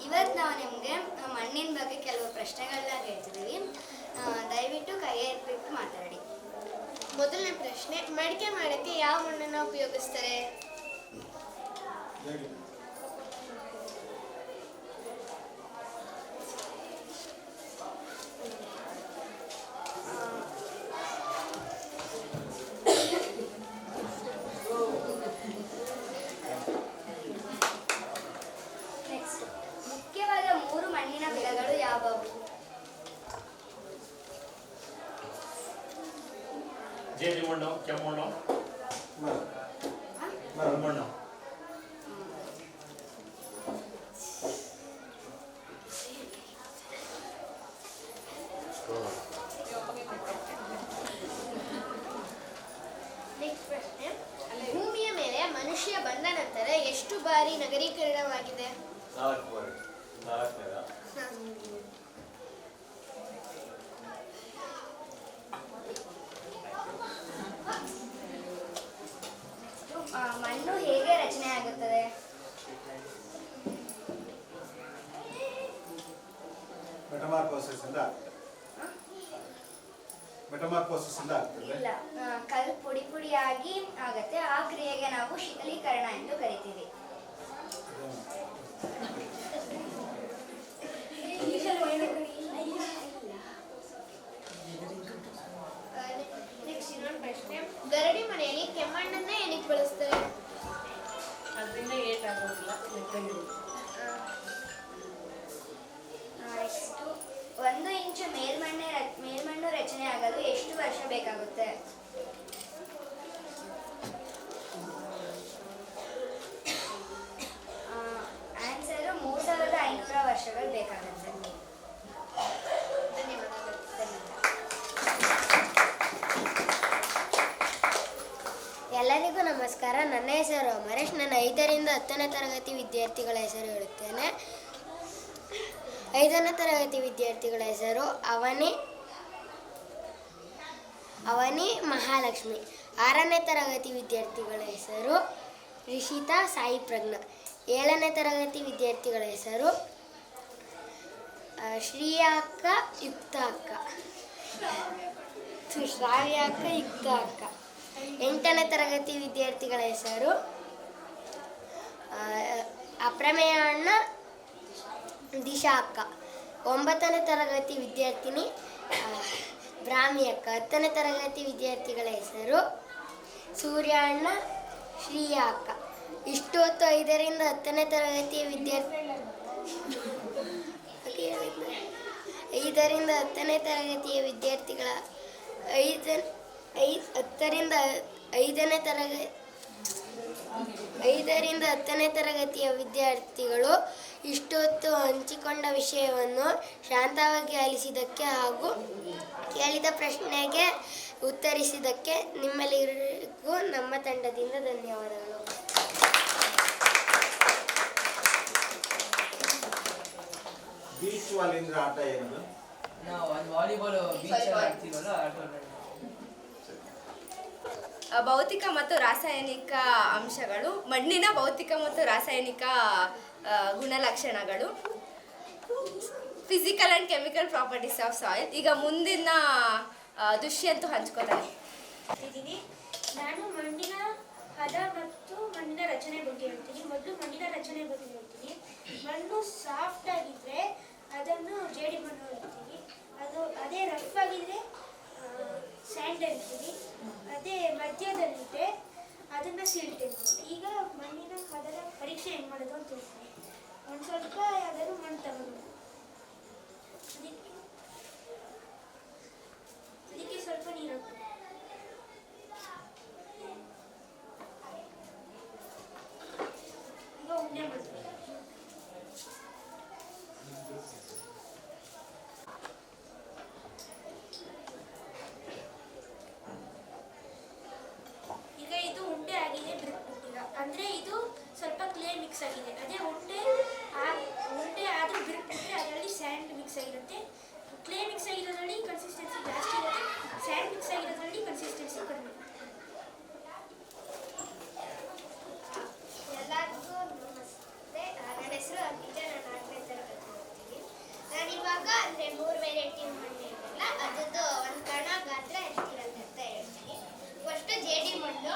ಇವತ್ತು ನಾವು ನಿಮಗೆ ಮಣ್ಣಿನ ಬಗ್ಗೆ ಕೆಲವು ಪ್ರಶ್ನೆಗಳನ್ನ ಹೇಳ್ತಿದ್ದೀವಿ. ದಯವಿಟ್ಟು ಕೈ ಎತ್ತಿಬಿಟ್ಟು ಮಾತಾಡಿ. ಮೊದಲನೇ ಪ್ರಶ್ನೆ, ಮಡಿಕೆ ಮಾಡೋಕ್ಕೆ ಯಾವ ಮಣ್ಣನ್ನು ಉಪಯೋಗಿಸ್ತಾರೆ? ನೆಕ್ಸ್ಟ್, ಮುಖ್ಯವಾದ 3 ಮಣ್ಣಿನ ವಿಧಗಳು ಯಾವುವು? ಜೇಡಿ ಮಣ್ಣು, ಕೆಂಪು ಮಣ್ಣು, ಮಣ್ಣು. ನೆಕ್ಸ್ಟ್ ಪ್ರಶ್ನೆ, ಭೂಮಿಯ ಮೇಲೆ ಮನುಷ್ಯ ಬಂದ ನಂತರ ಎಷ್ಟು ಬಾರಿ ನಗರೀಕರಣವಾಗಿದೆ? 4 ಬಾರಿ. 4ನೇದ. ಮಣ್ಣು ಹೇಗೆ ರಚನೆ ಆಗುತ್ತದೆ? ಮೆಟಮಾರ್ಫೋಸಿಸ್ ಇಂದ ಆಗ್ತದೆ. ಇಲ್ಲ, ಕಲ್ಲು ಪುಡಿ ಪುಡಿಯಾಗಿ ಆಗತ್ತೆ. ಆ ಕ್ರಿಯೆಗೆ ನಾವು ಶೀತಲೀಕರಣ ಎಂದು ಕರಿತೀವಿ. ನೆಕ್ಸ್ಟ್ ಇನ್ನೊಂದು ಪ್ರಶ್ನೆ, ಗರಡಿ ಮನೆಯಲ್ಲಿ ಕೆಮ್ಮಣ್ಣನ್ನೇ ಏನಕ್ಕೆ ಬಳಸ್ತಾರೆ? ಅದರಿಂದ ಏಟಾಗೋದಿಲ್ಲ. ನೆಕ್ಸ್ಟ್, 1 ಇಂಚು ಮೇಲ್ಮಣ್ಣು ರಚನೆ ಆಗಲು ಎಷ್ಟು ವರ್ಷ ಬೇಕಾಗುತ್ತೆ? ಆನ್ಸರು 3500 ವರ್ಷಗಳು ಬೇಕಾಗುತ್ತೆ. ಧನ್ಯವಾದಗಳು. ಎಲ್ಲರಿಗೂ ನಮಸ್ಕಾರ. ನನ್ನ ಹೆಸರು ಅಮರೇಶ್. ನಾನು 5ರಿಂದ 10ನೇ ತರಗತಿ ವಿದ್ಯಾರ್ಥಿಗಳ ಹೆಸರು ಹೇಳುತ್ತೇನೆ. 5ನೇ ತರಗತಿ ವಿದ್ಯಾರ್ಥಿಗಳ ಹೆಸರು ಅವನಿ ಮಹಾಲಕ್ಷ್ಮಿ. 6ನೇ ತರಗತಿ ವಿದ್ಯಾರ್ಥಿಗಳ ಹೆಸರು ರಿಷಿತಾ ಸಾಯಿ ಪ್ರಜ್ಞಾ. 7ನೇ ತರಗತಿ ವಿದ್ಯಾರ್ಥಿಗಳ ಹೆಸರು ಶ್ರಾವ್ಯಕ್ಕ ಯುಕ್ತ ಅಕ್ಕ. 8ನೇ ತರಗತಿ ವಿದ್ಯಾರ್ಥಿಗಳ ಹೆಸರು ಅಪ್ರಮೇಯ ಅಣ್ಣ ದಿಶಾ ಅಕ್ಕ. 9ನೇ ತರಗತಿ ವಿದ್ಯಾರ್ಥಿನಿ ಬ್ರಾಹ್ಮಿ ಅಕ್ಕ. 10ನೇ ತರಗತಿ ವಿದ್ಯಾರ್ಥಿಗಳ ಹೆಸರು ಸೂರ್ಯ ಅಣ್ಣ ಶ್ರೀಯ ಅಕ್ಕ. ಇಷ್ಟು ಹೊತ್ತು 5ರಿಂದ 10ನೇ ತರಗತಿಯ ಐದರಿಂದ ಹತ್ತನೇ ತರಗತಿಯ ವಿದ್ಯಾರ್ಥಿಗಳ 5ರಿಂದ 10ನೇ ತರಗತಿಯ ವಿದ್ಯಾರ್ಥಿಗಳು ಇಷ್ಟೊತ್ತು ಹಂಚಿಕೊಂಡ ವಿಷಯವನ್ನು ಶಾಂತವಾಗಿ ಆಲಿಸಿದ್ದಕ್ಕೆ ಹಾಗೂ ಕೇಳಿದ ಪ್ರಶ್ನೆಗೆ ಉತ್ತರಿಸಿದ್ದಕ್ಕೆ ನಿಮ್ಮೆಲ್ಲರಿಗೂ ನಮ್ಮ ತಂಡದಿಂದ ಧನ್ಯವಾದಗಳು. ಬೀಚ್ ವಾಲಿಂದ್ರ ಆಟ ಏನು? ನಾವು ವಾಲಿಬಾಲ್ ಬೀಚ್ ಆಡ್ತೀವಲ್ಲ ಭೌತಿಕ ಮತ್ತು ರಾಸಾಯನಿಕ ಅಂಶಗಳು, ಮಣ್ಣಿನ ಭೌತಿಕ ಮತ್ತು ರಾಸಾಯನಿಕ ಗುಣಲಕ್ಷಣಗಳು, physical and chemical properties of soil. ಈಗ ಮುಂದಿನ ದುಷ್ಯಂತು ಹಂಚ್ಕೋತಾರೆ. ನಾನು ಮಣ್ಣಿನ ಹದ ಮತ್ತು ಮಣ್ಣಿನ ರಚನೆ ಬಗ್ಗೆ ಹೇಳ್ತೀನಿ. ಮೊದಲು ಮಣ್ಣಿನ ರಚನೆ ಬಗ್ಗೆ ಹೇಳ್ತೀನಿ. ಮಣ್ಣು ಸಾಫ್ಟ್ ಆಗಿದ್ರೆ ಅದನ್ನು ಜೇಡಿ ಮಣ್ಣು ಹೇಳ್ತೀವಿ. ಅದೇ ರಫ್ ಆಗಿದ್ರೆ ಸ್ಯಾಂಡ್ ಅಂತೀವಿ. ಅದೇ ಮಧ್ಯದಲ್ಲಿದ್ದರೆ ಅದನ್ನು ಸಿಲ್ಟ್ ಅಂತೀವಿ. ಈಗ ಮಣ್ಣಿನ ಹದದ ಪರೀಕ್ಷೆ ಹೆಂಗೆ ಮಾಡೋದು ಅಂತ ಹೇಳ್ತೀನಿ. ಒಂದು ಸ್ವಲ್ಪ ಯಾವ್ದಾದ್ರು ಮಣ್ಣು ತಗೋಬೇಕು. ಅದಕ್ಕೆ ಸ್ವಲ್ಪ ನೀರು ಹಾಕ್ಬೇಕು. ಈಗ ಉಂಡೆ ಮಾಡ್ತೀವಿ. ಇವಾಗ ಅಂದರೆ 3 ವೆರೈಟಿ ಮಣ್ಣು ಇರಲ್ಲ, ಅದ್ರದ್ದು ಒಂದು ಕಣ ಗಾತ್ರ ಎಷ್ಟಿರುತ್ತೆ ಅಂತ ಹೇಳ್ತೀನಿ. ಫಸ್ಟು ಜೇಡಿ ಮಣ್ಣು,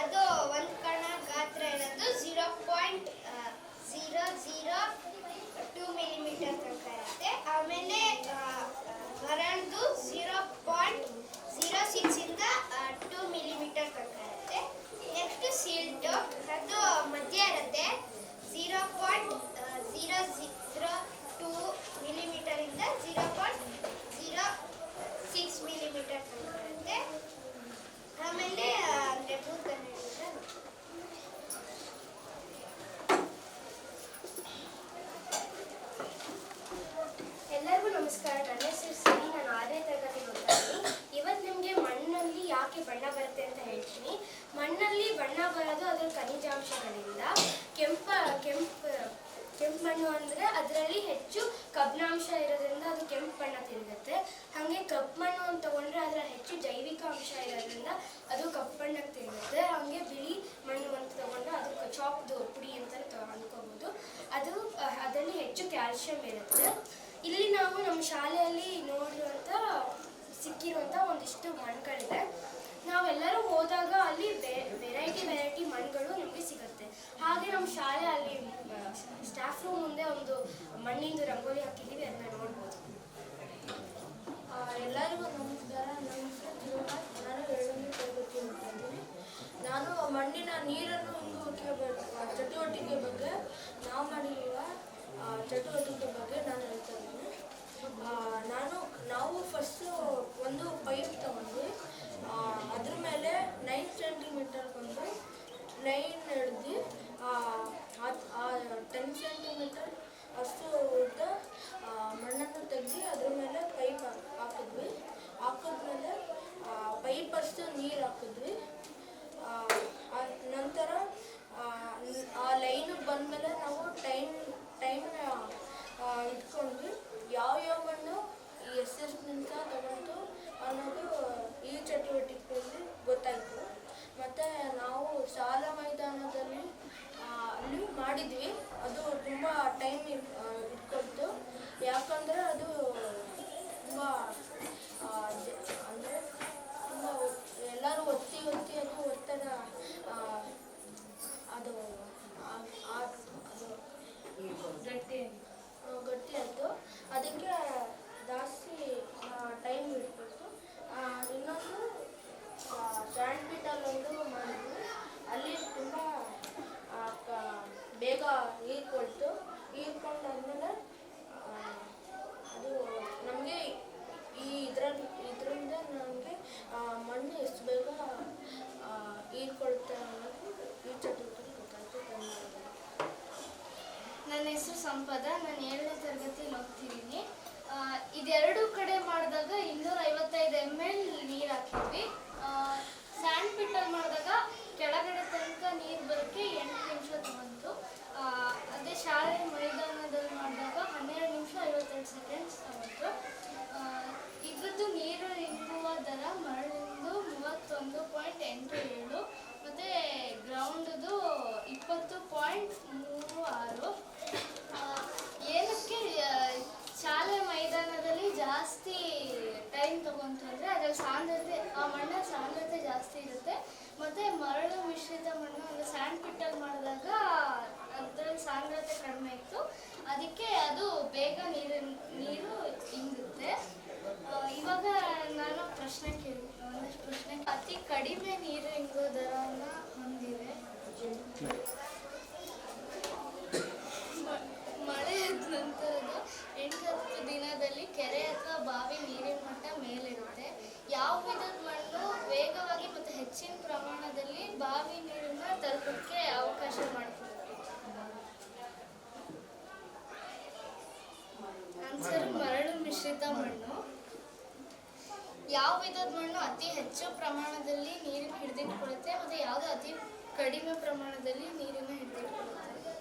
ಅದು ಒಂದು ಕಣ ಗಾತ್ರ ಇರೋದು 0.002 ಮಿಲಿಮೀಟರ್ ತನಕ ಇರುತ್ತೆ. ಆಮೇಲೆ ಮರಳ್ದು 0.06 ಇಂದ 2 ಮಿಲಿಮೀಟರ್ ತನಕ ಇರುತ್ತೆ. ನೆಕ್ಸ್ಟ್ ಸಿಲ್ಟು, ಅದು ಮಧ್ಯ ಇರುತ್ತೆ, 0.002 ಮಿಲಿಮೀಟರ್ ಇಂದ 0.06 ಮಿಲಿಮೀಟರ್ ತನಕ ಇರುತ್ತೆ. ಆಮೇಲೆ ಅಂದರೆ ಎಲ್ಲರಿಗೂ ನಮಸ್ಕಾರ. ನನ್ನ ಹೆಸರು ಸಿರಿ, ನಾನು 6ನೇ ತರಗತಿ ಓದ್ತಾ ಇದ್ದೀನಿ. ಇವತ್ತು ನಿಮಗೆ ಮಣ್ಣಲ್ಲಿ ಯಾಕೆ ಬಣ್ಣ ಬರುತ್ತೆ ಅಂತ ಹೇಳ್ತೀನಿ. ಮಣ್ಣಲ್ಲಿ ಬಣ್ಣ ಬರೋದು ಅದರ ಖನಿಜಾಂಶಗಳಿಂದ. ಕೆಂಪು ಮಣ್ಣು ಅಂದರೆ ಅದರಲ್ಲಿ ಹೆಚ್ಚು ಕಬ್ಬಿಣಾಂಶ ಇರೋದ್ರಿಂದ ಅದು ಕೆಂಪು ಬಣ್ಣ ತಿರುಗುತ್ತೆ. ಹಾಗೆ ಕಪ್ಪು ಮಣ್ಣು ಅಂತ ತಗೊಂಡ್ರೆ ಅದರ ಹೆಚ್ಚು ಜೈವಿಕ ಅಂಶ ಇರೋದ್ರಿಂದ ಅದು ಕಪ್ಪು ಬಣ್ಣಕ್ಕೆ ತಿರುಗುತ್ತೆ. ಹಾಗೆ ಬಿಳಿ ಮಣ್ಣು ಅಂತ ತಗೊಂಡ್ರೆ ಅದು ಚಾಪ್ದು ಪುಡಿ ಅಂತ ಅಂದ್ಕೋಬೋದು. ಅದರಲ್ಲಿ ಹೆಚ್ಚು ಕ್ಯಾಲ್ಶಿಯಂ ಇರುತ್ತೆ. ಇಲ್ಲಿ ನಾವು ನಮ್ಮ ಶಾಲೆಯಲ್ಲಿ ಸಿಕ್ಕಿರುವಂಥ ಒಂದಿಷ್ಟು ಮಣ್ಣುಗಳಿದೆ. ನಾವೆಲ್ಲರೂ ಹೋದಾಗ ಅಲ್ಲಿ ವೆರೈಟಿ ಮಣ್ಣುಗಳು ನಮಗೆ ಸಿಗುತ್ತೆ. ಹಾಗೆ ನಮ್ಮ ಶಾಲೆ ಅಲ್ಲಿ ಸ್ಟಾಫ್ ರೂಮ್ ಮುಂದೆ ಒಂದು ಮಣ್ಣಿಂದು ರಂಗೋಲಿ ಹಾಕಿದ್ದೀವಿ, ಅದನ್ನ ನೋಡ್ಬೋದು. ಎಲ್ಲರಿಗೂ ನಮಸ್ಕಾರ. ನನ್ನ ಹೆಸರು ನಾನು 2ನೇ ತರಗತಿ ಓದ್ತಿದ್ದೀನಿ. ನಾನು ಮಣ್ಣಿನ ನೀರನ್ನು ಚಟುವಟಿಕೆ ಬಗ್ಗೆ ನಾವು ಮಾಡಿರುವ ಚಟುವಟಿಕೆ ಬಗ್ಗೆ ನಾನು ಹೇಳ್ತಾ ಇದ್ದೀನಿ. ನಾವು ಫಸ್ಟು ಒಂದು ಪೈಪ್ ತಗೊಂಡು ಅದ್ರ ಮೇಲೆ 9 ಸೆಂಟಿಮೀಟರ್ ಬಂದು ಲೈನ್ ಹಿಡ್ದು 10 ಸೆಂಟಿಮೀಟರ್ ಅಷ್ಟು ಉದ್ದ ಮಣ್ಣನ್ನು ತೆಗೆದು ಅದ್ರ ಮೇಲೆ ಪೈಪ್ ಹಾಕಿದ್ಮೇಲೆ ಪೈಪ್ ಅಷ್ಟು ನೀರು ಹಾಕಿದ್ವಿ. ನಂತರ ಆ ಲೈನಿಗೆ ಬಂದಮೇಲೆ ನಾವು ಟೈಮ್ನ ಇಟ್ಕೊಂಡ್ವಿ. ಯಾವ ಮಣ್ಣು ಎಷ್ಟೆಷ್ಟಿಂದ ತಗೊಂಡು ಅನ್ನೋದು ಈ ಚಟುವಟಿಕೆಯಲ್ಲಿ ಗೊತ್ತಾಯಿತು. ಮತ್ತು ನಾವು ಶಾಲಾ ಮೈದಾನದಲ್ಲಿ ಅಲ್ಲಿ ಮಾಡಿದ್ವಿ. ಅದು ತುಂಬ ಟೈಮ್ ಇಟ್ಕೊಳ್ತು, ಯಾಕಂದರೆ ಅದು ತುಂಬ ಅಂದರೆ ತುಂಬ ಎಲ್ಲರೂ ಒತ್ತಿ ಅದು ಒತ್ತಡ ಅದು ಗಟ್ಟಿ ಆಯಿತು. ಅದಕ್ಕೆ ಜಾಸ್ತಿ ಟೈಮ್ ಇಟ್ಬೇಕು. ಇನ್ನೊಂದು ಸ್ಯಾಂಡ್ ಪೀಟಲ್ಲೊಂದು ಮಾಡಿದ್ವಿ. ಅಲ್ಲಿ ತುಂಬ ಬೇಗ ಹೀರ್ಕೊಂಡಾದ್ಮೇಲೆ ಅದು ನಮಗೆ ಇದರಿಂದ ನಮಗೆ ಮಣ್ಣು ಎಷ್ಟು ಬೇಗ ಹೀರ್ಕೊಳ್ತೆ ಅನ್ನೋದು ಈ ಚಟುವಟಿಕೆ ಗೊತ್ತಾಯ್ತು. ನನ್ನ ಹೆಸರು ಸಂಪದ, ನಾನು 7ನೇ ತರಗತಿಯಲ್ಲಿ ಓದ್ತಿದ್ದೀನಿ. ಇದೆರಡು ಕಡೆ ಮಾಡಿದಾಗ 255 ml ನೀರು ಹಾಕಿದ್ವಿ. ಸ್ಯಾಂಡ್ ಪಿಟ್ಟಲ್ಲಿ ಮಾಡಿದಾಗ ಕೆಳಗಡೆ ತನಕ ನೀರು ಬರೋಕ್ಕೆ 8 ನಿಮಿಷ ತಗೊಂತು. ಅದೇ ಶಾಲೆ ಮೈದಾನದಲ್ಲಿ ಮಾಡಿದಾಗ 12 ನಿಮಿಷ 52 ಸೆಕೆಂಡ್ಸ್ ತಗೊಂತು. ಇದ್ರದ್ದು ನೀರು ಇಂಗುವ ದರ ಮರಳಿಂದು 31.87 ಮತ್ತು ಗ್ರೌಂಡ್ದು 20.36. ಏನಕ್ಕೆ ಶಾಲೆ ಮೈದಾನದಲ್ಲಿ ಜಾಸ್ತಿ ಟೈಮ್ ತಗೊಂತು ಅಂದರೆ ಅದರಲ್ಲಿ ಆ ಮಣ್ಣಿನ ಸಾಂದ್ರತೆ ಜಾಸ್ತಿ ಇರುತ್ತೆ. ಮತ್ತು ಮರಳು ಮಿಶ್ರಿತ ಮಣ್ಣು ಅಂದರೆ ಸ್ಯಾಂಡ್ ಪಿಟ್ಟಲ್ಲಿ ಮಾಡಿದಾಗ ಅದರಲ್ಲಿ ಸಾಂದ್ರತೆ ಕಡಿಮೆ ಇತ್ತು. ಅದಕ್ಕೆ ಅದು ಬೇಗ ನೀರು ಇಂಗುತ್ತೆ. ಇವಾಗ ನಾನು ಪ್ರಶ್ನೆ ಒಂದಷ್ಟು ಪ್ರಶ್ನೆ. ಅತಿ ಕಡಿಮೆ ನೀರು ಇಂಗೋ ದರವನ್ನು ಹೊಂದಿದೆ. ಮಳೆಯಾದ ನಂತರದ 8-10 ದಿನದಲ್ಲಿ ಕೆರೆ ಅಥವಾ ಬಾವಿ ನೀರಿನ ಮಟ್ಟ ಮೇಲಿರುತ್ತೆ. ಯಾವ ವಿಧದ ಮಣ್ಣು ವೇಗವಾಗಿ ಮತ್ತು ಹೆಚ್ಚಿನ ಪ್ರಮಾಣದಲ್ಲಿ ಬಾವಿ ನೀರನ್ನ ತಲುಪೋಕ್ಕೆ ಅವಕಾಶ ಮಾಡಿಕೊಡುತ್ತೆ? ಆನ್ಸರ್ ಮರಳು ಮಿಶ್ರಿತ ಮಣ್ಣು. ಯಾವ ವಿಧದ ಮಣ್ಣು ಅತಿ ಹೆಚ್ಚು ಪ್ರಮಾಣದಲ್ಲಿ ನೀರನ್ನು ಹಿಡಿದಿಟ್ಕೊಳ್ಳುತ್ತೆ ಮತ್ತು ಯಾವುದು ಅತಿ ಕಡಿಮೆ ಪ್ರಮಾಣದಲ್ಲಿ ನೀರನ್ನು ಹಿಡಿದಿಟ್ಕೊಳ್ಳುತ್ತೆ?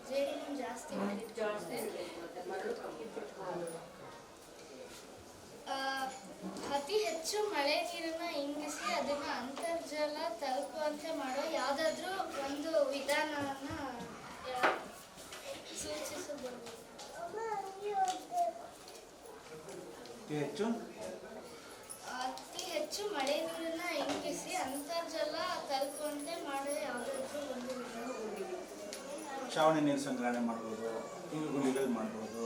ಜೇಡಿ ಮಣ್ಣು ಜಾಸ್ತಿ ಹಿಡಿದಿಟ್ಕೊಳ್ಳುತ್ತೆ. ಅತಿ ಹೆಚ್ಚು ಮಳೆ ನೀರನ್ನು ಇಂಗಿಸಿ ಅದನ್ನು ಅಂತರ್ಜಲ ತಲುಪುವಂತೆ ಮಾಡೋ ಯಾವುದಾದ್ರೂ ಒಂದು ವಿಧಾನವನ್ನು ಅತಿ ಹೆಚ್ಚು ಅತಿ ಹೆಚ್ಚು ಮಳೆ ನೀರನ್ನ ಇಂಗಿಸಿ ಅಂತರ್ಜಲ ತಲುಪುವಂತೆ ಮಾಡೋ ಯಾವುದಾದ್ರೂ ಒಂದು ವಿಧಾನ. ಛಾವಣಿ ನೀರು ಸಂಗ್ರಹಣೆ ಮಾಡ್ಬೋದು, ಗುಳಿಗಳು ಮಾಡ್ಬೋದು.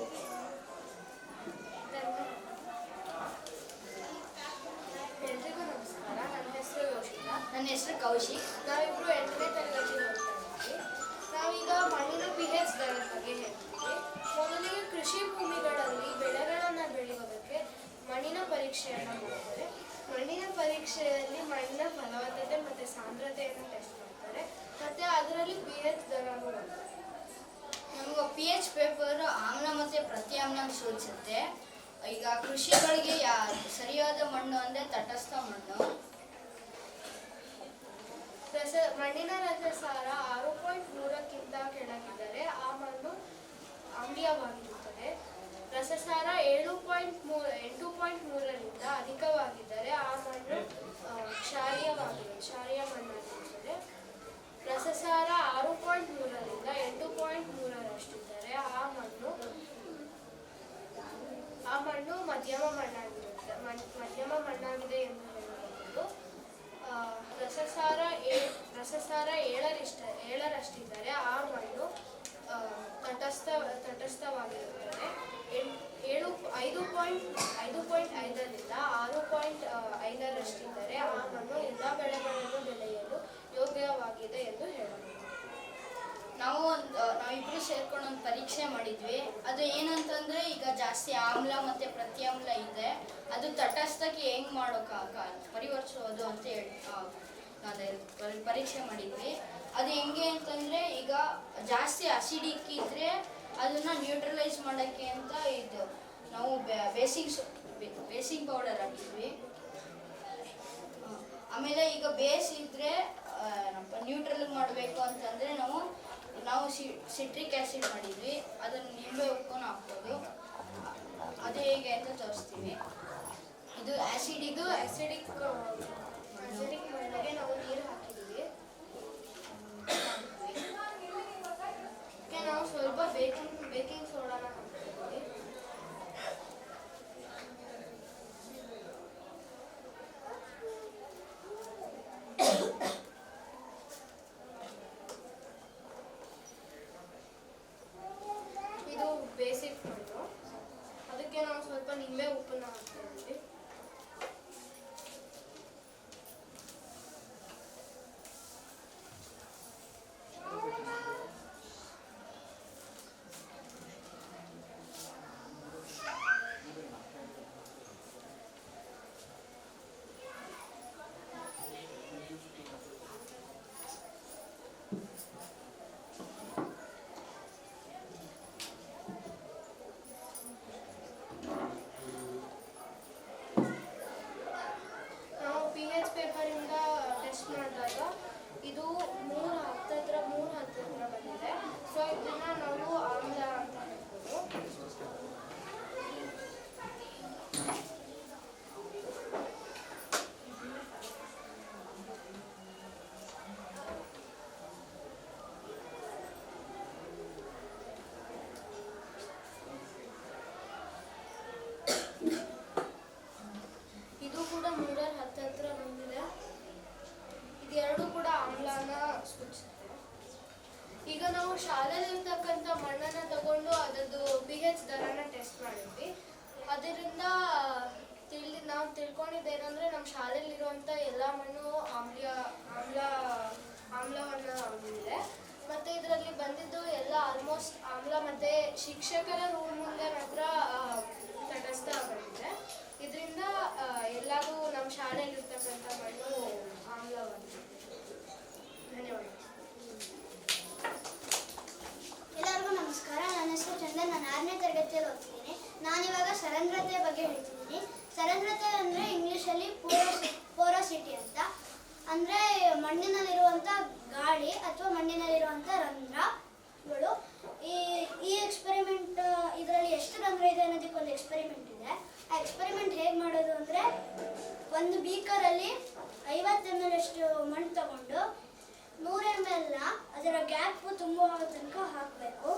ಎಲ್ರಿಗೂ ನಮಸ್ಕಾರ. ನನ್ನ ಹೆಸರು ಯೋಷಿತಾ. ನನ್ನ ಹೆಸರು ಕೌಶಿಕ್. ನಾವಿಬ್ರು 8ನೇ ತರಗತಿ ಓದ್ತಾ ಇದ್ದೀವಿ. ನಾವೀಗ ಮಣ್ಣಿನ pH ದರದ ಬಗ್ಗೆ ಹೇಳ್ತೀವಿ. ಮೊದಲಿಗೆ ಕೃಷಿ ಭೂಮಿಗಳಲ್ಲಿ ಬೆಳೆಗಳನ್ನು ಬೆಳೆಯೋದಕ್ಕೆ ಮಣ್ಣಿನ ಪರೀಕ್ಷೆಯನ್ನು ಮಾಡ್ತಾರೆ. ಮಣ್ಣಿನ ಪರೀಕ್ಷೆಯಲ್ಲಿ ಮಣ್ಣಿನ ಫಲವತ್ತತೆ ಮತ್ತು ಸಾಂದ್ರತೆಯನ್ನು ಟೆಸ್ಟ್ ಮಾಡ್ತಾರೆ. ಮತ್ತು ಅದರಲ್ಲಿ pH ದರನೂ ಬರ್ತದೆ. ನಮಗೆ pH ಪೇಪರ್ ಆಮ್ಲ ಮತ್ತು ಪ್ರತ್ಯಾಮ್ಲ ಸೂಚಿಸುತ್ತೆ. ಈಗ ಕೃಷಿಗಳಿಗೆ ಸರಿಯಾದ ಮಣ್ಣು ಅಂದರೆ ತಟಸ್ಥ ಮಣ್ಣು. ಮಣ್ಣಿನ ರಸಸಾರ 6.3ಕ್ಕಿಂತ ಕೆಳಗಿದ್ದರೆ ಆ ಮಣ್ಣು ಆಮ್ಲೀಯವಾಗಿರುತ್ತದೆ. ರಸಸಾರ 8.3ರಿಂದ ಅಧಿಕವಾಗಿದ್ದರೆ ಆ ಮಣ್ಣು ಕ್ಷಾರೀಯ ಮಣ್ಣಾಗಿರುತ್ತದೆ. ರಸಸಾರ 6.3ರಿಂದ 8.3ರಷ್ಟಿದ್ದರೆ ಆ ಮಣ್ಣು ಮಧ್ಯಮ ಮಣ್ಣಾಗಿದೆ ಎಂದು ಹೇಳಬಹುದು. ರಸಸಾರ 7ರಷ್ಟಿದ್ದರೆ ಆ ಮಣ್ಣು ತಟಸ್ಥವಾಗಿರುತ್ತದೆ. 5.5ರಿಂದ 6.5ರಷ್ಟಿದ್ದರೆ ಆ ಮಣ್ಣು ಎಲ್ಲ ಬೆಳೆಗಳನ್ನು ಬೆಳೆಯಲು ಯೋಗ್ಯವಾಗಿದೆ ಎಂದು ಹೇಳಬಹುದು. ನಾವಿಬ್ರು ಸೇರ್ಕೊಂಡು ಒಂದು ಪರೀಕ್ಷೆ ಮಾಡಿದ್ವಿ. ಅದು ಏನಂತಂದ್ರೆ ಈಗ ಜಾಸ್ತಿ ಆಮ್ಲ ಮತ್ತೆ ಪ್ರತ್ಯಾಮ್ಲ ಇದೆ, ಅದು ತಟಸ್ಥಕ್ಕೆ ಹೆಂಗ್ ಪರಿವರ್ತಿಸೋದು ಅಂತ ಹೇಳಿ ಪರೀಕ್ಷೆ ಮಾಡಿದ್ವಿ. ಅದು ಹೆಂಗೆ ಅಂತಂದ್ರೆ ಈಗ ಜಾಸ್ತಿ ಅಸಿಡಿಕ್ ಇದ್ರೆ ಅದನ್ನ ನ್ಯೂಟ್ರಲೈಸ್ ಮಾಡೋಕ್ಕೆ ಅಂತ ಇದು ನಾವು ಬೇಸಿಂಗ್ ಪೌಡರ್ ಹಾಕಿದ್ವಿ. ಆಮೇಲೆ ಈಗ ಬೇಸ್ ಇದ್ರೆ ನ್ಯೂಟ್ರಲ್ ಮಾಡಬೇಕು ಅಂತಂದ್ರೆ ನಾವು ಸಿಟ್ರಿಕ್ ಆ್ಯಸಿಡ್ ಮಾಡಿದ್ವಿ. ಅದನ್ನು ನಿಂಬೆ ಉಪ್ಪನ್ನು ಹಾಕ್ಬೋದು. ಅದು ಹೇಗೆ ಅಂತ ತೋರಿಸ್ತೀವಿ. ಇದು ಆ್ಯಸಿಡಿಕ್ ಮಣ್ಣಿಗೆ ನಾವು ನೀರು ಹಾಕಿದ್ದೀವಿ. ನಾವು ಸ್ವಲ್ಪ ಬೇಕಿಂಗ್ ಸೋಡಾನ ಹಾಕ್ತಿದ್ದೀವಿ. ಇದು ಬೇಸಿಕ್ ಮಣ್ಣು. ಅದಕ್ಕೆ ನಾವು ಸ್ವಲ್ಪ ನಿಂಬೆ ಉಪ್ಪನ್ನ ಹಾಕ್ತಾ ಇದ್ದೀವಿ. pH ಪೇಪರಿಂದ ಟೆಸ್ಟ್ ಮಾಡಿದಾಗ ಇದು 3 ಬಂದಿದೆ. ಸೊ ಇದನ್ನ ನಾವು ಆಮ್ಲ ಅಂತ ಹೇಳ್ಬೋದು. ಇದು ಕೂಡ 310 ಬಂದಿದೆ. ಇದೆರಡು ಕೂಡ ಆಮ್ಲನ ಸೂಚಿಸುತ್ತೆ. ಈಗ ನಾವು ಶಾಲೆಯಲ್ಲಿ ಇರ್ತಕ್ಕಂಥ ಮಣ್ಣನ್ನು ತಗೊಂಡು ಅದರದ್ದು pH ದರನ ಟೆಸ್ಟ್ ಮಾಡಿದ್ವಿ. ಅದರಿಂದ ನಾವು ತಿಳ್ಕೊಂಡಿದ್ದೇನೆಂದರೆ ನಮ್ಮ ಶಾಲೆಯಲ್ಲಿರುವಂಥ ಎಲ್ಲ ಮಣ್ಣು ಆಮ್ಲವನ್ನು ಹೊಂದಿದೆ. ಮತ್ತು ಇದರಲ್ಲಿ ಬಂದಿದ್ದು ಎಲ್ಲ ಆಲ್ಮೋಸ್ಟ್ ಆಮ್ಲ. ಮತ್ತು ಶಿಕ್ಷಕರ ರೂಮ್ ಮುಂದೆ ಮಾತ್ರ ತಟಸ್ಥ ಬಂದಿದೆ. ಇದರಿಂದ ಎಲ್ಲರೂ ನಮ್ಮ ಶಾಲೆಯಲ್ಲಿರ್ತಕ್ಕಂಥ ಮಣ್ಣು ಆಮ್ಲವಾಗಿದೆ. ಧನ್ಯವಾದ. ಎಲ್ಲರಿಗೂ ನಮಸ್ಕಾರ. ನನ್ನ ಹೆಸರು ಚಂದನ್. ನಾನು 6ನೇ ತರಗತಿಯಲ್ಲಿ ಓದ್ತಿದ್ದೀನಿ. ನಾನಿವಾಗ ಸರಂಧ್ರತೆ ಬಗ್ಗೆ ಹೇಳ್ತಿದ್ದೀನಿ. ಸರಂಧ್ರತೆ ಅಂದರೆ ಇಂಗ್ಲೀಷಲ್ಲಿ ಪೋರೋಸಿಟಿ ಅಂತ. ಅಂದರೆ ಮಣ್ಣಿನಲ್ಲಿರುವಂಥ ಗಾಳಿ ಅಥವಾ ಮಣ್ಣಿನಲ್ಲಿರುವಂಥ ರಂಧ್ರಗಳು. ಈ ಎಕ್ಸ್ಪೆರಿಮೆಂಟ್ ಇದರಲ್ಲಿ ಎಷ್ಟು ರಂಧ್ರ ಇದೆ ಅನ್ನೋದಕ್ಕೆ ಒಂದು ಎಕ್ಸ್ಪೆರಿಮೆಂಟ್ ಇದೆ. ಆ ಎಕ್ಸ್ಪೆರಿಮೆಂಟ್ ಹೇಗೆ ಮಾಡೋದು ಅಂದರೆ, ಒಂದು ಬೀಕರಲ್ಲಿ 50 ml ಅಷ್ಟು ಮಣ್ಣು ತಗೊಂಡು 100 ml ಅದರ ಗ್ಯಾಪ್ ತುಂಬುವ ತನಕ ಹಾಕಬೇಕು.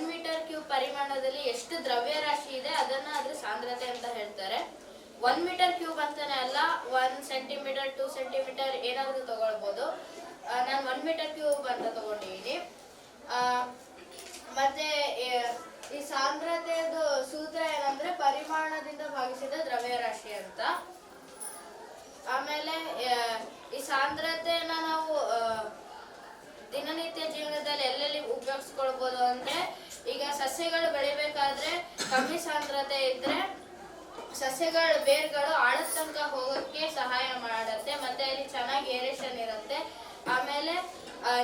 1 ಮೀಟರ್ ಕ್ಯೂಬ್ ಪರಿಮಾಣದಲ್ಲಿ ಎಷ್ಟು ದ್ರವ್ಯರಾಶಿ ಇದೆ ಅದನ್ನ ಅದ್ರ ಸಾಂದ್ರತೆ ಅಂತ ಹೇಳ್ತಾರೆ. 1 ಮೀಟರ್ ಕ್ಯೂಬ್ ಅಂತಾನೆ ಅಲ್ಲ, 1 ಸೆಂಟಿಮೀಟರ್ 2 ಸೆಂಟಿಮೀಟರ್ ಏನಾದರೂ ತಗೊಳ್ಬೋದು. ನಾನು 1 ಮೀಟರ್ ಕ್ಯೂಬ್ ಅಂತ ತಗೊಂಡಿದ್ದೀನಿ. ಮತ್ತೆ ಈ ಸಾಂದ್ರತೆಯದು ಸೂತ್ರ ಏನಂದ್ರೆ ಪರಿಮಾಣದಿಂದ ಭಾಗಿಸಿದ ದ್ರವ್ಯರಾಶಿ ಅಂತ. ಆಮೇಲೆ ಈ ಸಾಂದ್ರತೆನ ನಾವು ದಿನನಿತ್ಯ ಜೀವನದಲ್ಲಿ ಎಲ್ಲೆಲ್ಲಿ ಉಪಯೋಗಿಸ್ಕೊಳ್ಬೋದು ಅಂದ್ರೆ, ಈಗ ಸಸ್ಯಗಳು ಬೆಳಿಬೇಕಾದ್ರೆ ಕಮ್ಮಿ ಸಾಂದ್ರತೆ ಇದ್ರೆ ಸಸ್ಯಗಳ ಬೇರ್ಗಳು ಆಳದ ತನಕ ಹೋಗೋಕ್ಕೆ ಸಹಾಯ ಮಾಡುತ್ತೆ, ಮತ್ತೆ ಅಲ್ಲಿ ಚೆನ್ನಾಗಿ ಏರೇಷನ್ ಇರುತ್ತೆ. ಆಮೇಲೆ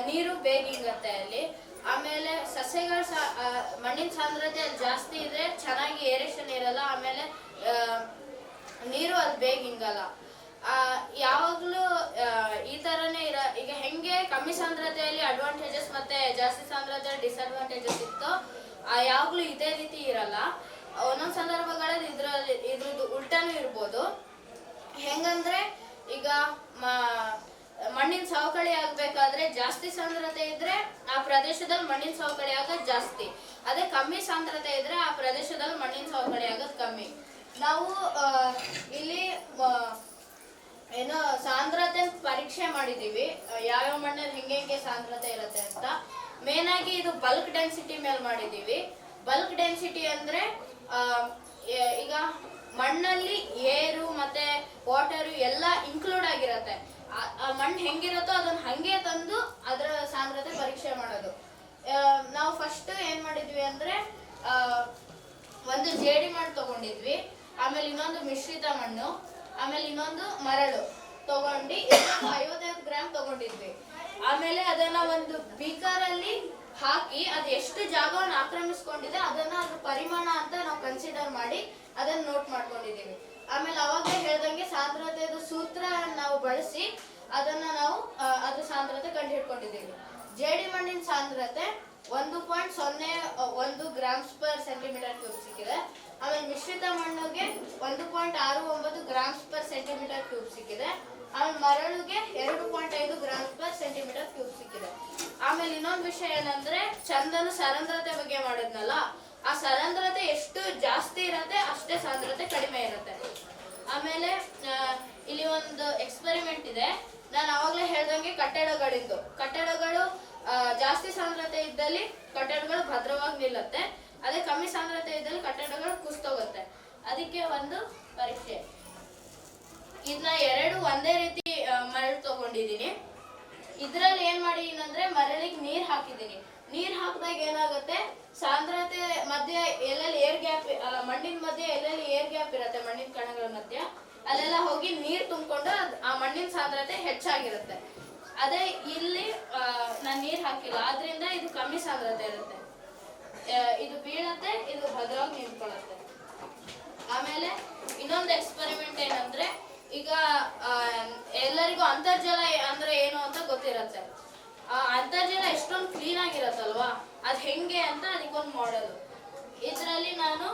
ನೀರು ಬೇಗ ಇಂಗತ್ತೆ ಅಲ್ಲಿ. ಆಮೇಲೆ ಸಸ್ಯಗಳ ಮಣ್ಣಿನ ಸಾಂದ್ರತೆ ಅಲ್ಲಿ ಜಾಸ್ತಿ ಇದ್ರೆ ಚೆನ್ನಾಗಿ ಏರೇಷನ್ ಇರಲ್ಲ, ಆಮೇಲೆ ನೀರು ಅಲ್ಲಿ ಬೇಗ ಇಂಗಲ್ಲ. ಯಾವಾಗಲೂ ಈ ಥರನೇ ಈಗ ಹೆಂಗೆ ಕಮ್ಮಿ ಸಾಂದ್ರತೆಯಲ್ಲಿ ಅಡ್ವಾಂಟೇಜಸ್ ಮತ್ತೆ ಜಾಸ್ತಿ ಸಾಂದ್ರತೆ ಡಿಸ್ಅಡ್ವಾಂಟೇಜಸ್ ಇತ್ತು, ಯಾವಾಗಲೂ ಇದೇ ರೀತಿ ಇರಲ್ಲ. ಒಂದೊಂದು ಸಂದರ್ಭಗಳಲ್ಲಿ ಇದ್ರದ್ದು ಉಲ್ಟಾನೂ ಇರ್ಬೋದು. ಹೆಂಗಂದ್ರೆ ಈಗ ಮಣ್ಣಿನ ಸವಕಳಿ ಆಗ್ಬೇಕಾದ್ರೆ ಜಾಸ್ತಿ ಸಾಂದ್ರತೆ ಇದ್ರೆ ಆ ಪ್ರದೇಶದಲ್ಲಿ ಮಣ್ಣಿನ ಸವಕಳಿ ಆಗೋದು ಜಾಸ್ತಿ, ಅದೇ ಕಮ್ಮಿ ಸಾಂದ್ರತೆ ಇದ್ರೆ ಆ ಪ್ರದೇಶದಲ್ಲಿ ಮಣ್ಣಿನ ಸವಕಳಿ ಆಗೋದು ಕಮ್ಮಿ. ನಾವು ಇಲ್ಲಿ ಏನೋ ಸಾಂದ್ರತೆ ಪರೀಕ್ಷೆ ಮಾಡಿದೀವಿ, ಯಾವ್ಯಾವ ಮಣ್ಣಲ್ಲಿ ಹೆಂಗೆ ಸಾಂದ್ರತೆ ಇರುತ್ತೆ ಅಂತ. ಮೇನ್ ಆಗಿ ಇದು ಬಲ್ಕ್ ಡೆನ್ಸಿಟಿ ಮೇಲೆ ಮಾಡಿದೀವಿ. ಬಲ್ಕ್ ಡೆನ್ಸಿಟಿ ಅಂದ್ರೆ ಈಗ ಮಣ್ಣಲ್ಲಿ ಏರು ಮತ್ತೆ ವಾಟರು ಎಲ್ಲ ಇನ್ಕ್ಲೂಡ್ ಆಗಿರುತ್ತೆ. ಮಣ್ಣು ಹೆಂಗಿರುತ್ತೋ ಅದನ್ನ ಹಂಗೆ ತಂದು ಅದರ ಸಾಂದ್ರತೆ ಪರೀಕ್ಷೆ ಮಾಡೋದು. ನಾವು ಫಸ್ಟ್ ಏನ್ ಮಾಡಿದ್ವಿ ಅಂದ್ರೆ ಒಂದು ಜೇಡಿ ಮಣ್ಣು ತಗೊಂಡಿದ್ವಿ, ಆಮೇಲೆ ಇನ್ನೊಂದು ಮಿಶ್ರಿತ ಮಣ್ಣು, ಆಮೇಲೆ ಇನ್ನೊಂದು ಮರಳು ತಗೊಂಡು 55 ಗ್ರಾಮ್ ತಗೊಂಡಿದ್ವಿ. ಆಮೇಲೆ ಅದನ್ನ ಒಂದು ಬೀಕರಲ್ಲಿ ಹಾಕಿ ಅದು ಎಷ್ಟು ಜಾಗವನ್ನು ಆಕ್ರಮಿಸ್ಕೊಂಡಿದೆ ಅದನ್ನ ಅದ್ರ ಪರಿಮಾಣ ಅಂತ ನಾವು ಕನ್ಸಿಡರ್ ಮಾಡಿ ಅದನ್ನ ನೋಟ್ ಮಾಡ್ಕೊಂಡಿದ್ದೀವಿ. ಆಮೇಲೆ ಅವಾಗಲೇ ಹೇಳ್ದಂಗೆ ಸಾಂದ್ರತೆದು ಸೂತ್ರ ನಾವು ಬಳಸಿ ಅದನ್ನ ನಾವು ಅದ್ರ ಸಾಂದ್ರತೆ ಕಂಡು ಹಿಡ್ಕೊಂಡಿದ್ದೀವಿ. ಜೇಡಿ ಮಣ್ಣಿನ ಸಾಂದ್ರತೆ 1.01 ಗ್ರಾಮ್ಸ್ ಪರ್ ಸೆಂಟಿಮೀಟರ್ ಕ್ಯೂಬ್ ಸಿಕ್ಕಿದೆ. ಆಮೇಲೆ ಮಿಶ್ರಿತ ಮಣ್ಣಿಗೆ 1.69 ಗ್ರಾಮ್ಸ್ ಪರ್ ಸೆಂಟಿಮೀಟರ್ ಕ್ಯೂಬ್ ಸಿಕ್ಕಿದೆ. ಆಮೇಲೆ ಮರಳುಗೆ 2.5 ಗ್ರಾಮ್ಸ್ ಪರ್ ಸೆಂಟಿಮೀಟರ್ ಕ್ಯೂಬ್ ಸಿಕ್ಕಿದೆ. ಆಮೇಲೆ ಇನ್ನೊಂದು ವಿಷಯ ಏನಂದ್ರೆ, ಚಂದನು ಸರಂಧ್ರತೆ ಬಗ್ಗೆ ಮಾಡಿದ್ನಲ್ಲ, ಆ ಸರಂಧ್ರತೆ ಎಷ್ಟು ಜಾಸ್ತಿ ಇರುತ್ತೆ ಅಷ್ಟೇ ಸಾಂದ್ರತೆ ಕಡಿಮೆ ಇರುತ್ತೆ. ಆಮೇಲೆ ಇಲ್ಲಿ ಒಂದು ಎಕ್ಸ್ಪೆರಿಮೆಂಟ್ ಇದೆ. ನಾನು ಅವಾಗಲೇ ಹೇಳ್ದಂಗೆ ಕಟ್ಟಡಗಳು ಜಾಸ್ತಿ ಸಾಂದ್ರತೆ ಇದ್ದಲ್ಲಿ ಕಟ್ಟಡಗಳು ಭದ್ರವಾಗಿ ನಿಲ್ಲುತ್ತೆ, ಅದೇ ಕಮ್ಮಿ ಸಾಂದ್ರತೆ ಇದ್ದಲ್ಲಿ ಕಟ್ಟಡಗಳು ಕುಸ್ತೋಗುತ್ತೆ. ಅದಕ್ಕೆ ಒಂದು ಪರೀಕ್ಷೆ. ಇದನ್ನ ಎರಡು ಒಂದೇ ರೀತಿ ಮರಳು ತಗೊಂಡಿದ್ದೀನಿ. ಇದ್ರಲ್ಲಿ ಏನ್ ಮಾಡಿದೀನಿ ಅಂದ್ರೆ ಮರಳಿಗೆ ನೀರ್ ಹಾಕಿದ್ದೀನಿ. ನೀರ್ ಹಾಕಿದಾಗ ಏನಾಗುತ್ತೆ, ಸಾಂದ್ರತೆ ಮಧ್ಯೆ ಎಲ್ಲೆಲ್ಲಿ ಏರ್ ಗ್ಯಾಪ್, ಮಣ್ಣಿನ ಮಧ್ಯೆ ಎಲ್ಲೆಲ್ಲಿ ಏರ್ ಗ್ಯಾಪ್ ಇರುತ್ತೆ ಮಣ್ಣಿನ ಕಣಗಳ ಮಧ್ಯೆ, ಅಲ್ಲೆಲ್ಲ ಹೋಗಿ ನೀರ್ ತುಂಬಿಕೊಂಡು ಆ ಮಣ್ಣಿನ ಸಾಂದ್ರತೆ ಹೆಚ್ಚಾಗಿರುತ್ತೆ. ಅದೇ ಇಲ್ಲಿ ನಾನು ನೀರ್ ಹಾಕಿಲ್ಲ, ಆದ್ರಿಂದ ಇದು ಕಮ್ಮಿ ಸಾಂದ್ರತೆ ಇರುತ್ತೆ. ಇದು ಬೀಳತ್ತೆ, ಇದು ಭದ್ರವಾಗಿ ನಿಂತ್ಕೊಳ್ಳುತ್ತೆ. ಆಮೇಲೆ ಇನ್ನೊಂದು ಎಕ್ಸ್ಪೆರಿಮೆಂಟ್ ಏನಂದ್ರೆ, ಈಗ ಎಲ್ಲರಿಗೂ ಅಂತರ್ಜಲ ಅಂದ್ರೆ ಏನು ಅಂತ ಗೊತ್ತಿರತ್ತೆ. ಅಂತರ್ಜಲ ಎಷ್ಟೊಂದು ಕ್ಲೀನ್ ಆಗಿರತ್ತಲ್ವಾ, ಅದ್ ಹೆಂಗೆ ಅಂತ ಅದಕ್ಕೊಂದು ಮಾಡಲು. ಇದ್ರಲ್ಲಿ ನಾನು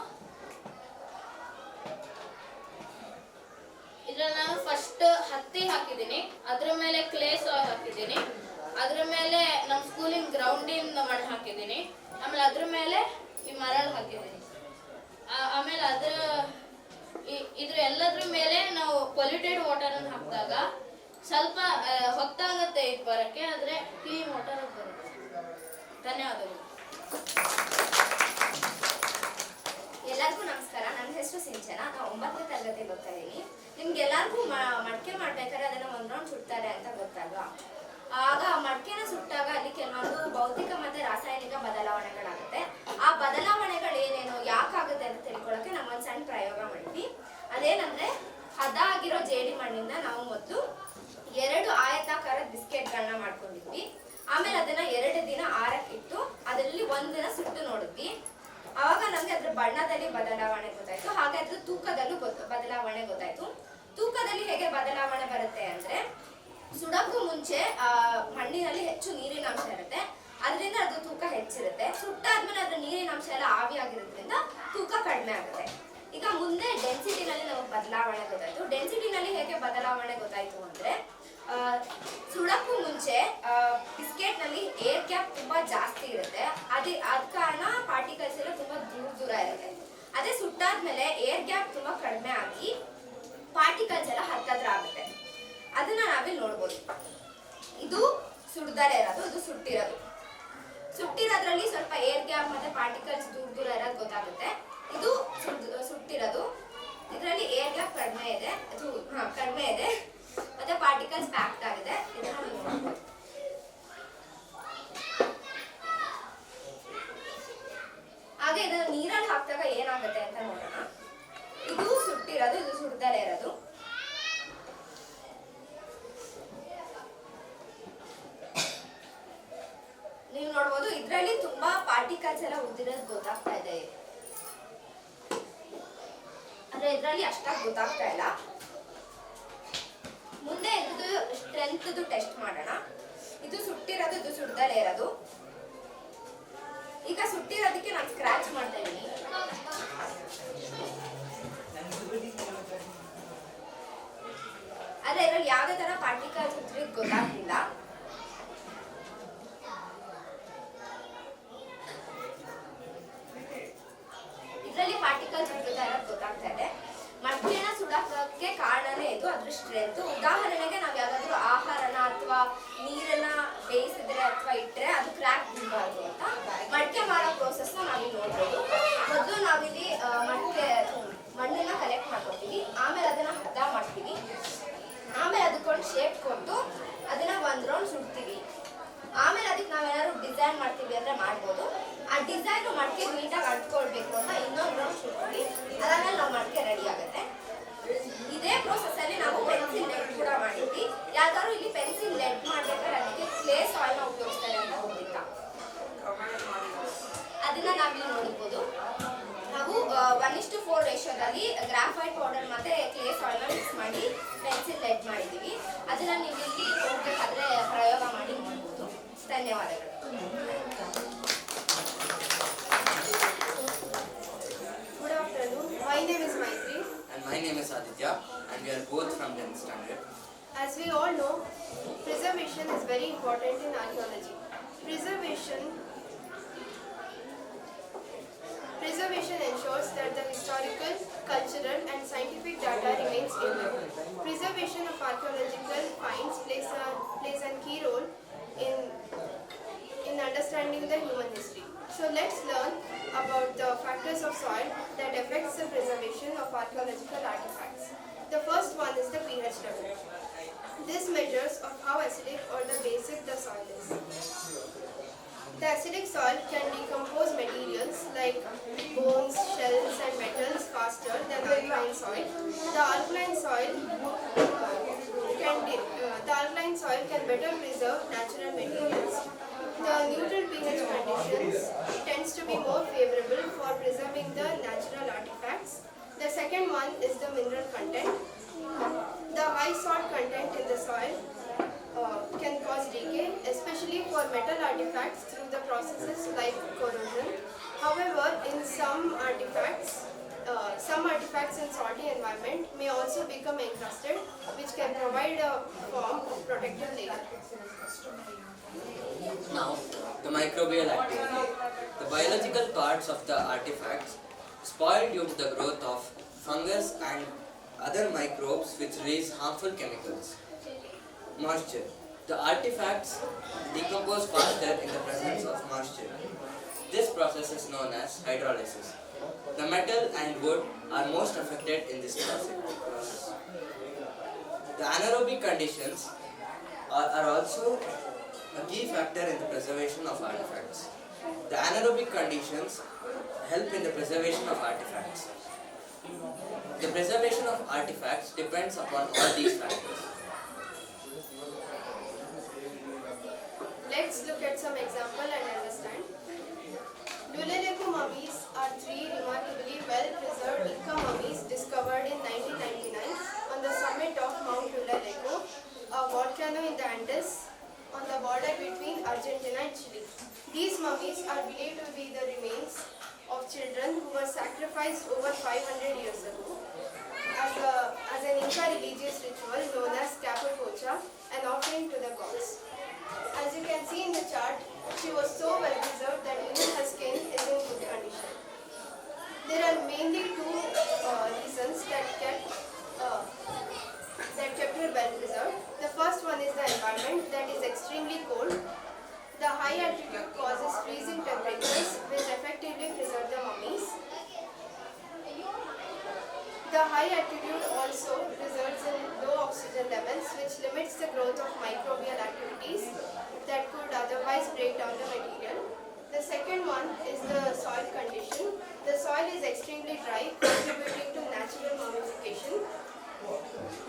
ಫಸ್ಟ್ ಹತ್ತಿ ಹಾಕಿದ್ದೀನಿ, ಅದ್ರ ಮೇಲೆ ಕ್ಲೇ ಸಾಯಿಲ್ ಹಾಕಿದ್ದೀನಿ, ಅದ್ರ ಮೇಲೆ ನಮ್ಮ ಸ್ಕೂಲಿನ ಗ್ರೌಂಡಿನ ಮಣ್ಣು ಹಾಕಿದ್ದೀನಿ, ಆಮೇಲೆ ಅದ್ರ ಮೇಲೆ ಈ ಮರಳು ಹಾಕಿದ್ದೀನಿ. ಆಮೇಲೆ ಇದ್ರ ಎಲ್ಲದ್ರ ಮೇಲೆ ನಾವು ಪೊಲ್ಯೂಟೆಡ್ ವಾಟರ್ ಅನ್ನು ಹಾಕಿದಾಗ ಸ್ವಲ್ಪ ಹೊತ್ತಾಗತ್ತೆ ಇದು ಬರಕ್ಕೆ, ಆದ್ರೆ ಕ್ಲೀನ್ ವಾಟರ್ ಬರುತ್ತೆ. ಧನ್ಯವಾದಗಳು. ಎಲ್ಲರಿಗೂ ನಮಸ್ಕಾರ. ನನ್ನ ಹೆಸರು ಸಿಂಚನಾ. ನಾವು 9ನೇ ತರಗತಿ ಓದ್ತಾ ಇದ್ದೀನಿ. ನಿಮ್ಗೆಲ್ಲರಿಗೂ ಮಡಿಕೆ ಮಾಡ್ಬೇಕಾದ್ರೆ ಅದನ್ನ ಒಂದ್ ರೌಂಡ್ ಸುಡ್ತಾರೆ ಅಂತ ಗೊತ್ತಲ್ವಾ? ಆಗ ಮಡಿಕೆನ ಸುಟ್ಟಾಗ ಅಲ್ಲಿ ಕೆಲವೊಂದು ಭೌತಿಕ ಮತ್ತೆ ರಾಸಾಯನಿಕ ಬದಲಾವಣೆಗಳಾಗುತ್ತೆ. ಆ ಬದಲಾವಣೆಗಳು ಏನೇನು, ಯಾಕಾಗುತ್ತೆ ಅಂತ ತಿಳ್ಕೊಳ್ಳೋಕೆ ನಾವು ಒಂದು ಸಣ್ಣ ಪ್ರಯೋಗ ಮಾಡಿದ್ವಿ. ಅದೇನಂದ್ರೆ, ಹದ ಆಗಿರೋ ಜೇಡಿ ಮಣ್ಣಿಂದ ನಾವು ಮೊದಲು 2 ಆಯತಾಕಾರದ ಬಿಸ್ಕೆಟ್ಗಳನ್ನ ಮಾಡ್ಕೊಂಡಿದ್ವಿ. ಆಮೇಲೆ ಅದನ್ನ 2 ದಿನ ಆರಕ್ಕಿಟ್ಟು ಅದರಲ್ಲಿ 1 ದಿನ ಸುಟ್ಟು ನೋಡಿದ್ವಿ. ಆವಾಗ ನಮ್ಗೆ ಅದ್ರ ಬಣ್ಣದಲ್ಲಿ ಬದಲಾವಣೆ ಗೊತ್ತಾಯ್ತು, ಹಾಗೆ ಅದ್ರ ತೂಕದಲ್ಲೂ ಬದಲಾವಣೆ ಗೊತ್ತಾಯ್ತು. ತೂಕದಲ್ಲಿ ಹೇಗೆ ಬದಲಾವಣೆ ಬರುತ್ತೆ ಅಂದ್ರೆ, ಸುಡಕ್ಕೂ ಮುಂಚೆ ಮಣ್ಣಿನಲ್ಲಿ ಹೆಚ್ಚು ನೀರಿನ ಅಂಶ ಇರುತ್ತೆ, ಅದರಿಂದ ಅದು ತೂಕ ಹೆಚ್ಚಿರುತ್ತೆ. ಸುಟ್ಟಾದ್ಮೇಲೆ ಅದ್ರ ನೀರಿನ ಅಂಶ ಎಲ್ಲ ಆವಿಯಾಗಿರೋದ್ರಿಂದ ತೂಕ ಕಡಿಮೆ ಆಗುತ್ತೆ. ಈಗ ಮುಂದೆ ಡೆನ್ಸಿಟಿನಲ್ಲಿ ನಮಗೆ ಬದಲಾವಣೆ ಗೊತ್ತಾಯ್ತು. ಡೆನ್ಸಿಟಿನಲ್ಲಿ ಹೇಗೆ ಬದಲಾವಣೆ ಗೊತ್ತಾಯ್ತು ಅಂದ್ರೆ, ಸುಡಕ್ಕೂ ಮುಂಚೆ ಬಿಸ್ಕೆಟ್ನಲ್ಲಿ ಏರ್ ಗ್ಯಾಪ್ ತುಂಬ ಜಾಸ್ತಿ ಇರುತ್ತೆ. ಅದ ಕಾರಣ ಪಾರ್ಟಿಕಲ್ಸ್ ಎಲ್ಲ ತುಂಬ ದೂರ ಇರುತ್ತೆ. ಅದೇ ಸುಟ್ಟಾದ್ಮೇಲೆ ಏರ್ ಗ್ಯಾಪ್ ತುಂಬ ಕಡಿಮೆ ಆಗಿ ಪಾರ್ಟಿಕಲ್ಸ್ ಎಲ್ಲ ಹತ್ತತ್ರ ಆಗುತ್ತೆ. ಅದನ್ನ ನಾವಿಲ್ಲಿ ನೋಡ್ಬೋದು. ಇದು ಸುಡ್ದಲೇ ಇರೋದು, ಇದು ಸುಟ್ಟಿರೋದ್ರಲ್ಲಿ ಸ್ವಲ್ಪ ಏರ್ ಗ್ಯಾಪ್ ಮತ್ತೆ ಪಾರ್ಟಿಕಲ್ಸ್ ದೂರ ಇರೋದು ಗೊತ್ತಾಗುತ್ತೆ. ಇದು ಸುಟ್ಟಿರೋದು, ಇದರಲ್ಲಿ ಏರ್ ಗ್ಯಾಪ್ ಕಡಿಮೆ ಇದೆ, ಕಡಿಮೆ ಇದೆ ಮತ್ತೆ ಪಾರ್ಟಿಕಲ್ಸ್ ಪ್ಯಾಕ್ಡ್ ಆಗಿದೆ. ಇದನ್ನ ನೀವು ನೋಡ್ಬೋದು. ಹಾಗೆ ಇದನ್ನು ನೀರಲ್ಲಿ ಹಾಕಿದಾಗ ಏನಾಗುತ್ತೆ ಅಂತ ನೋಡೋಣ. ಇದು ಸುಟ್ಟಿರೋದು, ಇದು ಸುಡ್ದಲೇ ಇರೋದು. ನೀವು ನೋಡ್ಬೋದು, ಇದರಲ್ಲಿ ತುಂಬಾ ಪಾರ್ಟಿಕಲ್ಸ್ ಎಲ್ಲ ಉದ್ದಿರೋದು ಗೊತ್ತಾಗ್ತಾ ಇದೆ. ಆದ್ರೆ ಇದರಲ್ಲಿ ಅಷ್ಟಾಗಿ ಗೊತ್ತಾಗ್ತಾ ಇಲ್ಲ. ಮುಂದೆ ಇದ್ದು ಸ್ಟ್ರೆಂತ್ ಟೆಸ್ಟ್ ಮಾಡೋಣ. ಇದು ಸುಟ್ಟಿರೋದು, ಇದು ಸುಡ್ದಲೇ ಇರೋದು. ಈಗ ಸುಟ್ಟಿರೋದಕ್ಕೆ ನಾನು ಸ್ಕ್ರಾಚ್ ಮಾಡ್ತಾ ಇದ್ದೀನಿ. ಆದ್ರೆ ಇದರಲ್ಲಿ ಯಾವುದೇ ತರ ಪಾರ್ಟಿಕಲ್ಸ್ ಉದ್ರಿದ್ ಗೊತ್ತಾಗ್ತಿಲ್ಲ. ಇದರಲ್ಲಿ ಪಾರ್ಟಿಕಲ್ಸ್ ಉದ್ರಿತಾ ಇರೋದು ಗೊತ್ತಾಗ್ತಾ ಇದೆ. ಮಡ್ಕೆನ ಸುಡಕ್ಕೆ ಕಾರಣನೇ ಇದು, ಅದ್ರ ಸ್ಟ್ರೆಂತ್. ಉದಾಹರಣೆಗೆ ನಾವು ಯಾವ್ದಾದ್ರು ಆಹಾರನ ಅಥವಾ ನೀರನ್ನ ಬೇಯಿಸಿದ್ರೆ ಅಥವಾ ಇಟ್ಟರೆ ಅದು ಕ್ರ್ಯಾಕ್ ಬೀಳಬಾರ್ದು ಅಂತ ಮಡ್ಕೆ ಮಾಡೋ ಪ್ರೋಸೆಸ್ನ ನಾವಿಲ್ಲಿ ನೋಡ್ಬೋದು. ಮೊದಲು ನಾವಿಲ್ಲಿ ಮಣ್ಣನ್ನ ಕಲೆಕ್ಟ್ ಮಾಡ್ಕೊತೀವಿ, ಆಮೇಲೆ ಅದನ್ನ ಹದ ಮಾಡ್ತೀವಿ, ಆಮೇಲೆ ಅದಕ್ಕೊಂದು ಶೇಪ್ ಕೊಟ್ಟು ಅದನ್ನ ಒಂದ್ ರೌಂಡ್ ಸುಡ್ತೀವಿ. ಆಮೇಲೆ ಅದಕ್ಕೆ ನಾವೇನಾದ್ರು ಡಿಸೈನ್ ಮಾಡ್ತೀವಿ ಅಂದ್ರೆ ಮಾಡ್ಬೋದು. ಆ ಡಿಸೈನ್ ಮಡ್ಕೆ ನೀಟಾಗಿ ಅಂಟ್ಕೊಳ್ಬೇಕು ಅಂತ ಇನ್ನೊಂದು ರೌಂಡ್ ಸುಡ್ತೀವಿ. ಅದಾದ್ಮೇಲೆ ನಾವು ಮಡ್ಕೆ ರೆಡಿ ಆಗುತ್ತೆ. ಇದೇ ಪ್ರೋಸೆಸ್ ಅಲ್ಲಿ ನಾವು ಪೆನ್ಸಿಲ್ ಲೆಡ್ ಕೂಡ ಮಾಡಿದ್ವಿ. ಯಾವ್ದಾದ್ರು ಇಲ್ಲಿ ಪೆನ್ಸಿಲ್ ಲೆಡ್ ಮಾಡ್ಬೇಕಾದ್ರೆ ಅದಕ್ಕೆ ಕ್ಲೇ ಸಾಯಿಲ್ ನ ಉಪಯೋಗಿಸ್ತಾರೆ ಅಂತ ಗೊತ್ತಿಲ್ಲ. ಅದನ್ನ ನಾವಿಲ್ಲಿ ನೋಡ್ಬೋದು. ನಾವು 1:4 ರೇಷಿಯೋದಲ್ಲಿ ಗ್ರಾಫೈಟ್ ಪೌಡರ್ ಮತ್ತೆ ಕ್ಲೇ ಸಾಯಿಲ್ ನ ಮಿಕ್ಸ್ ಮಾಡಿ ಪೆನ್ಸಿಲ್ ಲೆಡ್ ಮಾಡಿದೀವಿ. ಅದನ್ನ ನೀವು ಇಲ್ಲಿ ಹೋಗ್ಬೇಕಾದ್ರೆ ಪ್ರಯೋಗ ಮಾಡಿ ನೋಡ್ಬೋದು. ಧನ್ಯವಾದಗಳು. Good afternoon. My name is Maitri. And my name is Aditya, and we are both from 10th standard. As we all know, preservation is very important in archaeology. Preservation ensures that the historical, cultural and scientific data remains intact. Preservation of archaeological finds plays a key role in understanding the human history. So let's learn about the factors of soil that affects the preservation of archaeological artifacts. The first one is the pH level. This measures of how acidic or the basic the soil is. The acidic soil can decompose materials like bones, shells and metals faster than alkaline soil. The alkaline soil can better preserve natural materials. The neutral pH conditions tends to be more favorable for preserving the natural artifacts. The second one is the mineral content. The high salt content in the soil can cause decay, especially for metal artifacts through the processes like corrosion. However, in some artifacts in salty environment may also become encrusted, which can provide a form of protective layer. Now, the microbial activity. The biological parts of the artifacts spoil due to the growth of fungus and other microbes which release harmful chemicals. Moisture. The artifacts decompose faster in the presence of moisture. This process is known as hydrolysis. The metal and wood are most affected in this process. The anaerobic conditions are also a key factor in the preservation of artifacts. The anaerobic conditions help in the preservation of artifacts. The preservation of artifacts depends upon all these factors. Let's look at some example and understand. Luleleku mummies are 3 remarkably well-preserved Inca mummies discovered in 1999 on the summit of Mount Luleleku, a volcano in the Andes on the border between Argentina and Chile. These mummies are believed to be the remains of children who were sacrificed over 500 years ago as an Inca religious ritual known as capococha an offering to the gods. As you can see in the chart, she was so well preserved that even her skin is in good condition. There are mainly two reasons that kept her well preserved. The first one is the environment that is extremely cold. The high altitude causes freezing temperatures which effectively preserve the mummies. The high altitude also results in low oxygen levels which limits the growth of microbial activities that could otherwise break down the material. The second one is the soil condition. The soil is extremely dry, contributing to natural mummification.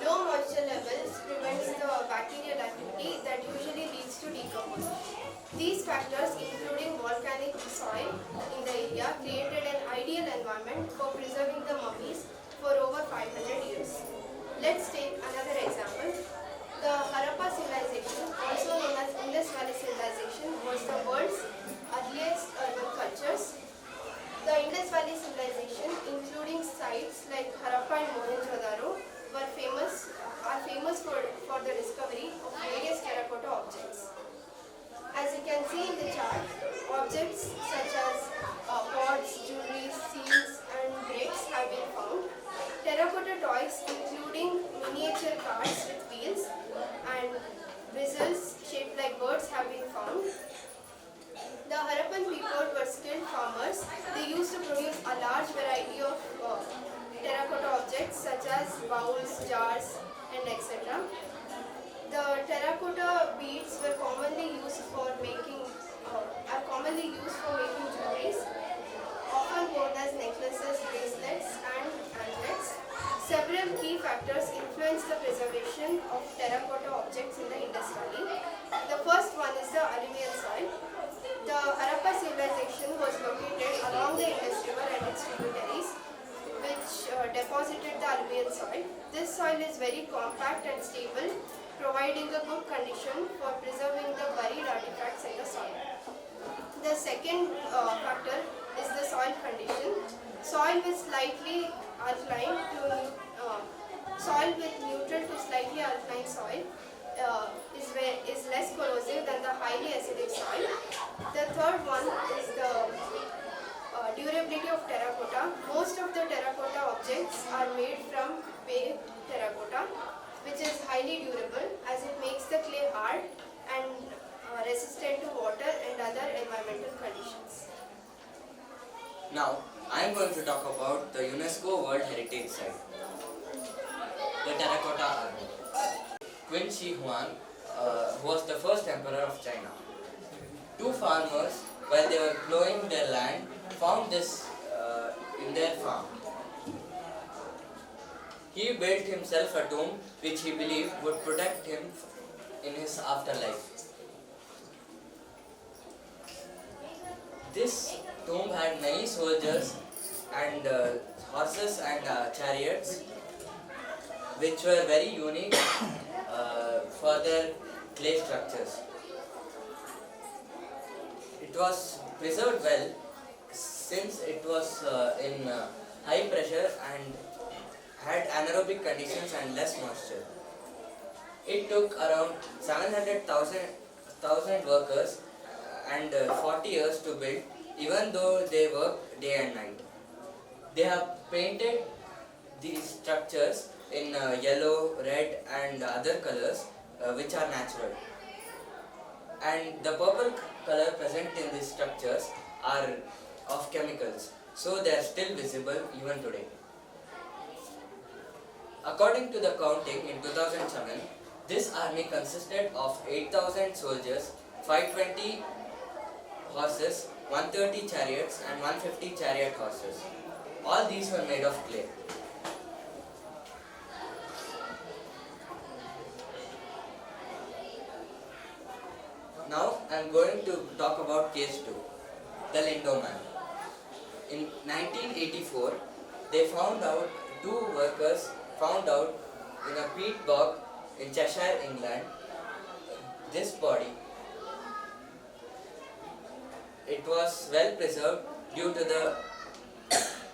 Low moisture levels prevents the bacterial activity that usually leads to decomposition. These factors, including volcanic soil in the area, created an ideal environment for preserving the mummies for over 500 years. Let's take another example. The Harappa civilization, also known as Indus Valley civilization, was the world's earliest urban cultures. The Indus Valley civilization, including sites like Harappa and Mohenjo-daro, are famous for the discovery of various terracotta objects. As you can see in the chart, objects such as pots, jewelry, seals and bricks have been found. Terracotta toys including miniature cards with wheels and bristles shaped like birds have been found. The Harappan people were skilled farmers. They used to produce a large variety of terracotta objects such as bowls, jars and etc. The terracotta beads were commonly used for making jewelries, often worn as necklaces, bracelets and anklets. Several key factors influence the preservation of terracotta objects in the Indus Valley. The first one is the alluvial soil. The Harappa civilization was located along the Indus River and its tributaries, which deposited the alluvial soil. This soil is very compact and stable, providing a good condition for preserving the buried artifacts in the soil. The second factor is the soil condition. Soil with neutral to slightly alkaline soil is less corrosive than the highly acidic soil. The third one is the durability of terracotta. Most of the terracotta objects are made from baked terracotta, which is highly durable as it makes the clay hard and resistant to water and other environmental conditions. Now, I am going to talk about the UNESCO World Heritage Site, the Terracotta Army. Qin Shi Huang was the first emperor of China. Two farmers, while they were plowing their land, found this in their farm. He built himself a tomb which he believed would protect him in his afterlife. This tomb had many soldiers and horses and chariots, which were very unique for their clay structures. It was preserved well since it was in high pressure and had anaerobic conditions and less moisture. It took around 700,000 workers and 40 years to build, even though they worked day and night. They have painted these structures in yellow, red and other colors which are natural. And the purple color present in these structures are of chemicals, so they are still visible even today. According to the counting in 2007, this army consisted of 8,000 soldiers, 520 horses, 130 chariots and 150 chariot horses. All these were made of clay. Now I am going to talk about case 2, the Lindo Man. In 1984, two workers found out in a peat bog in Cheshire, England, this body. It was well preserved due to the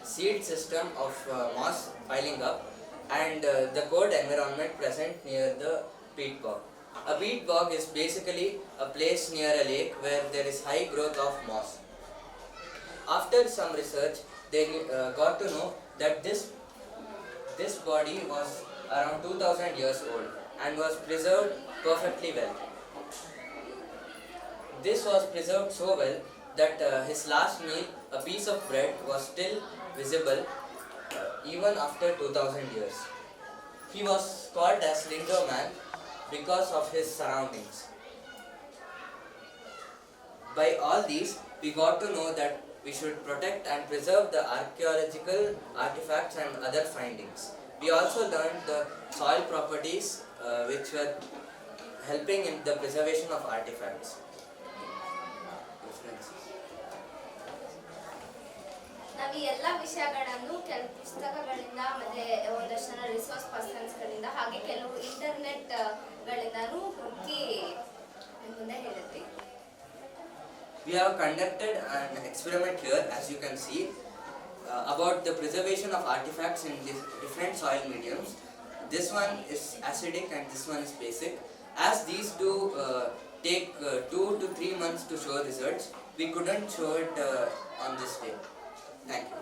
seed system of moss piling up and the cold environment present near the peat bog. A peat bog is basically a place near a lake where there is high growth of moss. After some research, they got to know that this body was around 2000 years old and was preserved perfectly well. This was preserved so well that his last meal, a piece of bread, was still visible even after 2000 years. He was called as Lindo Man because of his surroundings. By all these, we got to know that we should protect and preserve the archaeological artifacts and other findings. We also learned the soil properties which were helping in the preservation of artifacts. ನಾವು ಈ ಎಲ್ಲ ವಿಷಯಗಳನ್ನು ಕೆಲವು ಪುಸ್ತಕಗಳಿಂದ ಮತ್ತೆ ಒಂದಷ್ಟು ಜನ resource ಪರ್ಸನ್ಸ್ಗಳಿಂದ ಹಾಗೆ ಕೆಲವು ಇಂಟರ್ನೆಟ್ಗಳಿಂದನೂ ಹುಡುಕಿ ಮುಂದೆ ಹೇಳಿದ್ವಿ. We have conducted an experiment here, as you can see, about the preservation of artifacts in different soil mediums. This one is acidic and this one is basic. As these do take 2 to 3 months to show results, we couldn't show it on this day. Thank you.